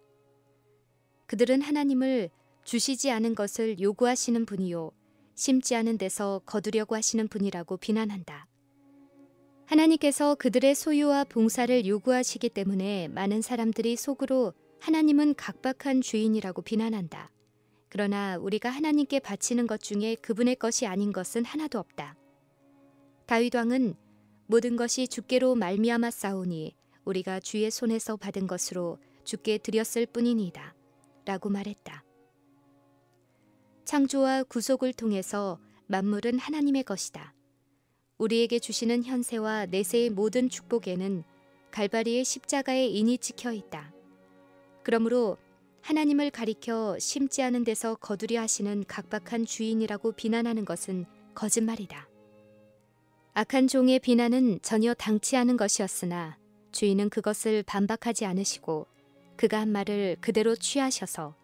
그들은 하나님을 주시지 않은 것을 요구하시는 분이요 심지 않은 데서 거두려고 하시는 분이라고 비난한다. 하나님께서 그들의 소유와 봉사를 요구하시기 때문에 많은 사람들이 속으로 하나님은 각박한 주인이라고 비난한다. 그러나 우리가 하나님께 바치는 것 중에 그분의 것이 아닌 것은 하나도 없다. 다윗 왕은 모든 것이 주께로 말미암아 싸우니 우리가 주의 손에서 받은 것으로 주께 드렸을 뿐이니이다. 라고 말했다. 창조와 구속을 통해서 만물은 하나님의 것이다. 우리에게 주시는 현세와 내세의 모든 축복에는 갈바리의 십자가의 인이 찍혀 있다. 그러므로 하나님을 가리켜 심지 않은 데서 거두려 하시는 각박한 주인이라고 비난하는 것은 거짓말이다. 악한 종의 비난은 전혀 당치 않은 것이었으나 주인은 그것을 반박하지 않으시고 그가 한 말을 그대로 취하셔서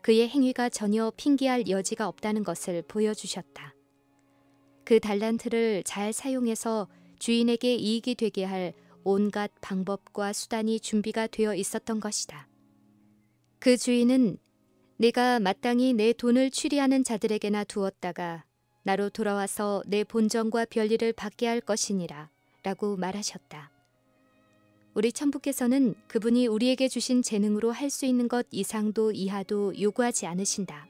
그의 행위가 전혀 핑계할 여지가 없다는 것을 보여주셨다. 그 달란트를 잘 사용해서 주인에게 이익이 되게 할 온갖 방법과 수단이 준비가 되어 있었던 것이다. 그 주인은 내가 마땅히 내 돈을 취리하는 자들에게나 두었다가 나로 돌아와서 내 본전과 별일을 받게 할 것이니라 라고 말하셨다. 우리 천부께서는 그분이 우리에게 주신 재능으로 할 수 있는 것 이상도 이하도 요구하지 않으신다.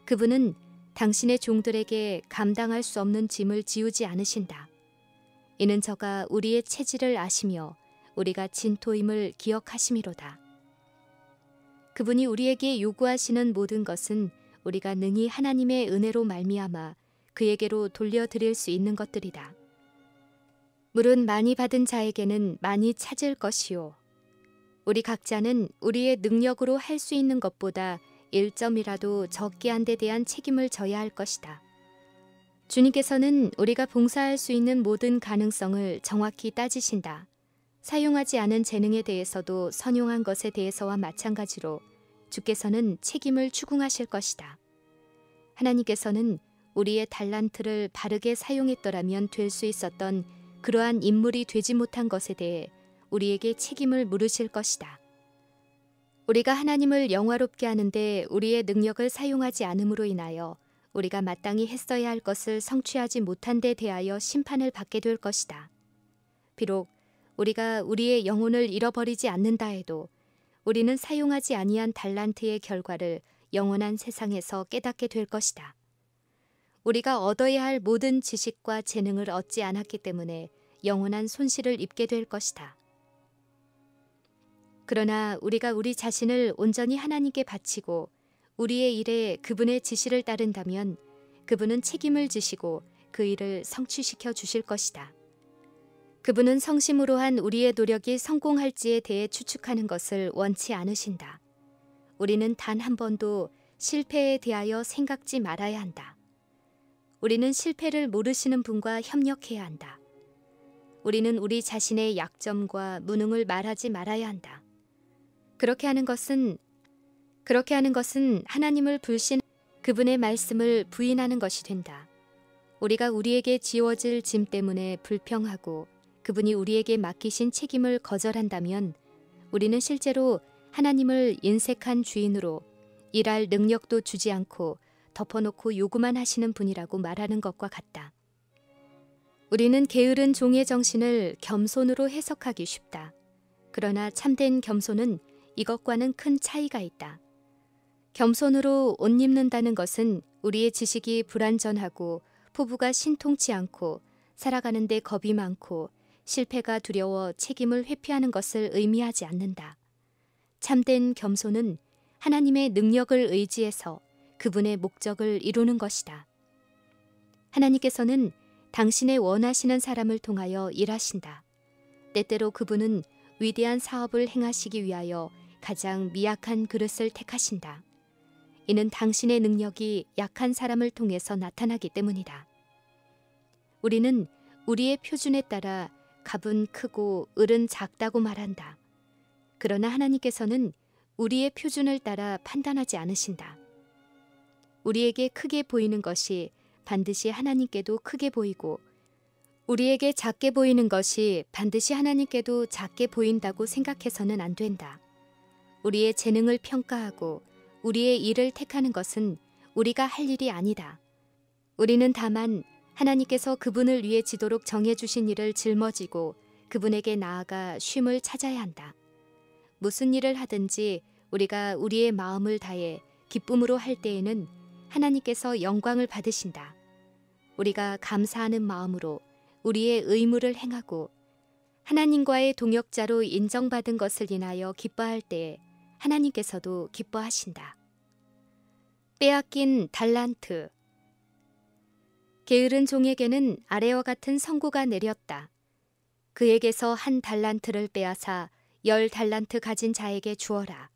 그분은 당신의 종들에게 감당할 수 없는 짐을 지우지 않으신다. 이는 저가 우리의 체질을 아시며 우리가 진토임을 기억하심이로다. 그분이 우리에게 요구하시는 모든 것은 우리가 능히 하나님의 은혜로 말미암아 그에게로 돌려드릴 수 있는 것들이다. 물은 많이 받은 자에게는 많이 찾을 것이요. 우리 각자는 우리의 능력으로 할 수 있는 것보다 1점이라도 적게 한 데 대한 책임을 져야 할 것이다. 주님께서는 우리가 봉사할 수 있는 모든 가능성을 정확히 따지신다. 사용하지 않은 재능에 대해서도 선용한 것에 대해서와 마찬가지로 주께서는 책임을 추궁하실 것이다. 하나님께서는 우리의 달란트를 바르게 사용했더라면 될 수 있었던 그러한 인물이 되지 못한 것에 대해 우리에게 책임을 물으실 것이다. 우리가 하나님을 영화롭게 하는데 우리의 능력을 사용하지 않음으로 인하여 우리가 마땅히 했어야 할 것을 성취하지 못한 데 대하여 심판을 받게 될 것이다. 비록 우리가 우리의 영혼을 잃어버리지 않는다 해도 우리는 사용하지 아니한 달란트의 결과를 영원한 세상에서 깨닫게 될 것이다. 우리가 얻어야 할 모든 지식과 재능을 얻지 않았기 때문에 영원한 손실을 입게 될 것이다. 그러나 우리가 우리 자신을 온전히 하나님께 바치고 우리의 일에 그분의 지시를 따른다면 그분은 책임을 지시고 그 일을 성취시켜 주실 것이다. 그분은 성심으로 한 우리의 노력이 성공할지에 대해 추측하는 것을 원치 않으신다. 우리는 단 한 번도 실패에 대하여 생각지 말아야 한다. 우리는 실패를 모르시는 분과 협력해야 한다. 우리는 우리 자신의 약점과 무능을 말하지 말아야 한다. 그렇게 하는 것은 하나님을 그분의 말씀을 부인하는 것이 된다. 우리가 우리에게 지워질 짐 때문에 불평하고 그분이 우리에게 맡기신 책임을 거절한다면 우리는 실제로 하나님을 인색한 주인으로 일할 능력도 주지 않고 덮어놓고 요구만 하시는 분이라고 말하는 것과 같다. 우리는 게으른 종의 정신을 겸손으로 해석하기 쉽다. 그러나 참된 겸손은 이것과는 큰 차이가 있다. 겸손으로 옷 입는다는 것은 우리의 지식이 불완전하고 포부가 신통치 않고 살아가는 데 겁이 많고 실패가 두려워 책임을 회피하는 것을 의미하지 않는다. 참된 겸손은 하나님의 능력을 의지해서 그분의 목적을 이루는 것이다. 하나님께서는 당신의 원하시는 사람을 통하여 일하신다. 때때로 그분은 위대한 사업을 행하시기 위하여 가장 미약한 그릇을 택하신다. 이는 당신의 능력이 약한 사람을 통해서 나타나기 때문이다. 우리는 우리의 표준에 따라 갑은 크고 을은 작다고 말한다. 그러나 하나님께서는 우리의 표준을 따라 판단하지 않으신다. 우리에게 크게 보이는 것이 반드시 하나님께도 크게 보이고 우리에게 작게 보이는 것이 반드시 하나님께도 작게 보인다고 생각해서는 안 된다. 우리의 재능을 평가하고 우리의 일을 택하는 것은 우리가 할 일이 아니다. 우리는 다만 하나님께서 그분을 위해 지도록 정해주신 일을 짊어지고 그분에게 나아가 쉼을 찾아야 한다. 무슨 일을 하든지 우리가 우리의 마음을 다해 기쁨으로 할 때에는 하나님께서 영광을 받으신다. 우리가 감사하는 마음으로 우리의 의무를 행하고 하나님과의 동역자로 인정받은 것을 인하여 기뻐할 때에 하나님께서도 기뻐하신다. 빼앗긴 달란트. 게으른 종에게는 아래와 같은 선고가 내렸다. 그에게서 1 달란트를 빼앗아 10 달란트 가진 자에게 주어라.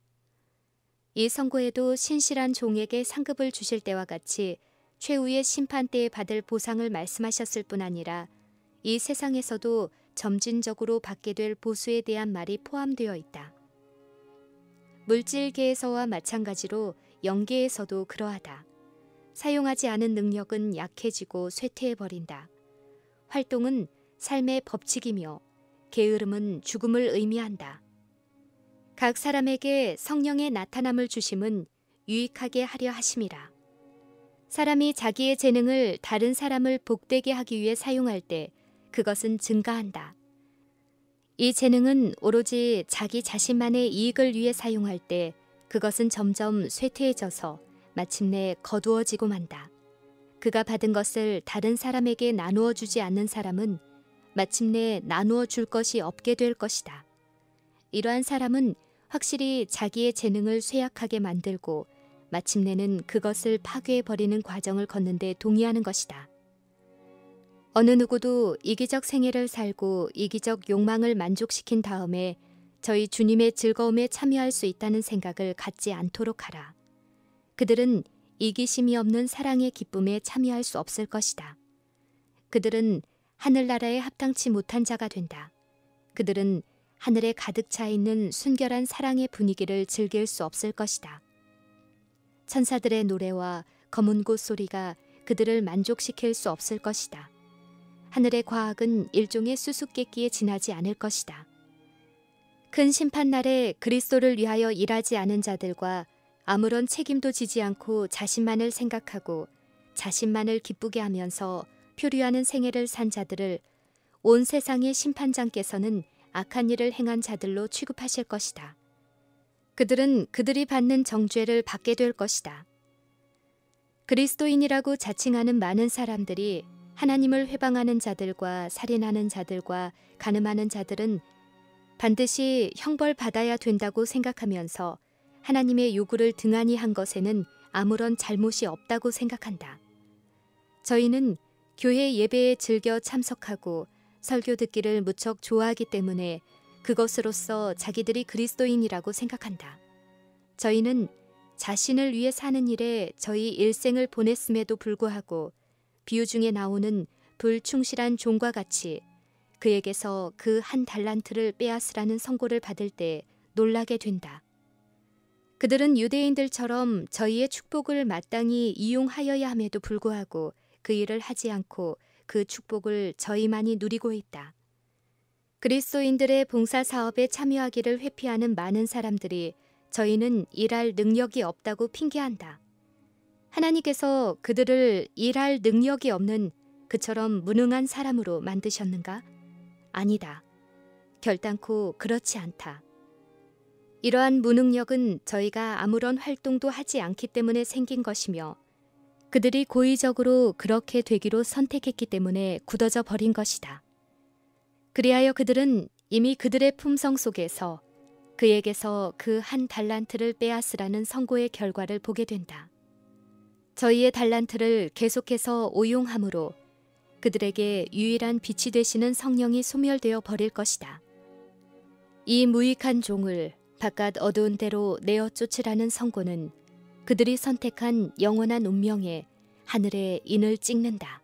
이 선고에도 신실한 종에게 상급을 주실 때와 같이 최후의 심판 때에 받을 보상을 말씀하셨을 뿐 아니라 이 세상에서도 점진적으로 받게 될 보수에 대한 말이 포함되어 있다. 물질계에서와 마찬가지로 영계에서도 그러하다. 사용하지 않은 능력은 약해지고 쇠퇴해버린다. 활동은 삶의 법칙이며 게으름은 죽음을 의미한다. 각 사람에게 성령의 나타남을 주심은 유익하게 하려 하심이라. 사람이 자기의 재능을 다른 사람을 복되게 하기 위해 사용할 때 그것은 증가한다. 이 재능은 오로지 자기 자신만의 이익을 위해 사용할 때 그것은 점점 쇠퇴해져서 마침내 거두어지고 만다. 그가 받은 것을 다른 사람에게 나누어 주지 않는 사람은 마침내 나누어 줄 것이 없게 될 것이다. 이러한 사람은 확실히 자기의 재능을 쇠약하게 만들고 마침내는 그것을 파괴해버리는 과정을 걷는데 동의하는 것이다. 어느 누구도 이기적 생애를 살고 이기적 욕망을 만족시킨 다음에 저희 주님의 즐거움에 참여할 수 있다는 생각을 갖지 않도록 하라. 그들은 이기심이 없는 사랑의 기쁨에 참여할 수 없을 것이다. 그들은 하늘나라에 합당치 못한 자가 된다. 그들은 하늘에 가득 차 있는 순결한 사랑의 분위기를 즐길 수 없을 것이다. 천사들의 노래와 검은 곳 소리가 그들을 만족시킬 수 없을 것이다. 하늘의 과학은 일종의 수수께끼에 지나지 않을 것이다. 큰 심판날에 그리스도를 위하여 일하지 않은 자들과 아무런 책임도 지지 않고 자신만을 생각하고 자신만을 기쁘게 하면서 표류하는 생애를 산 자들을 온 세상의 심판장께서는 악한 일을 행한 자들로 취급하실 것이다. 그들은 그들이 받는 정죄를 받게 될 것이다. 그리스도인이라고 자칭하는 많은 사람들이 하나님을 회방하는 자들과 살인하는 자들과 간음하는 자들은 반드시 형벌받아야 된다고 생각하면서 하나님의 요구를 등한히 한 것에는 아무런 잘못이 없다고 생각한다. 저희는 교회 예배에 즐겨 참석하고 설교 듣기를 무척 좋아하기 때문에 그것으로써 자기들이 그리스도인이라고 생각한다. 저희는 자신을 위해 사는 일에 저희 일생을 보냈음에도 불구하고 비유 중에 나오는 불충실한 종과 같이 그에게서 그 한 달란트를 빼앗으라는 선고를 받을 때 놀라게 된다. 그들은 유대인들처럼 저희의 축복을 마땅히 이용하여야 함에도 불구하고 그 일을 하지 않고 그 축복을 저희만이 누리고 있다. 그리스도인들의 봉사사업에 참여하기를 회피하는 많은 사람들이 저희는 일할 능력이 없다고 핑계한다. 하나님께서 그들을 일할 능력이 없는 그처럼 무능한 사람으로 만드셨는가? 아니다. 결단코 그렇지 않다. 이러한 무능력은 저희가 아무런 활동도 하지 않기 때문에 생긴 것이며 그들이 고의적으로 그렇게 되기로 선택했기 때문에 굳어져 버린 것이다. 그리하여 그들은 이미 그들의 품성 속에서 그에게서 그 한 달란트를 빼앗으라는 선고의 결과를 보게 된다. 저희의 달란트를 계속해서 오용함으로 그들에게 유일한 빛이 되시는 성령이 소멸되어 버릴 것이다. 이 무익한 종을 바깥 어두운 데로 내어 쫓으라는 선고는 그들이 선택한 영원한 운명에 하늘의 인을 찍는다.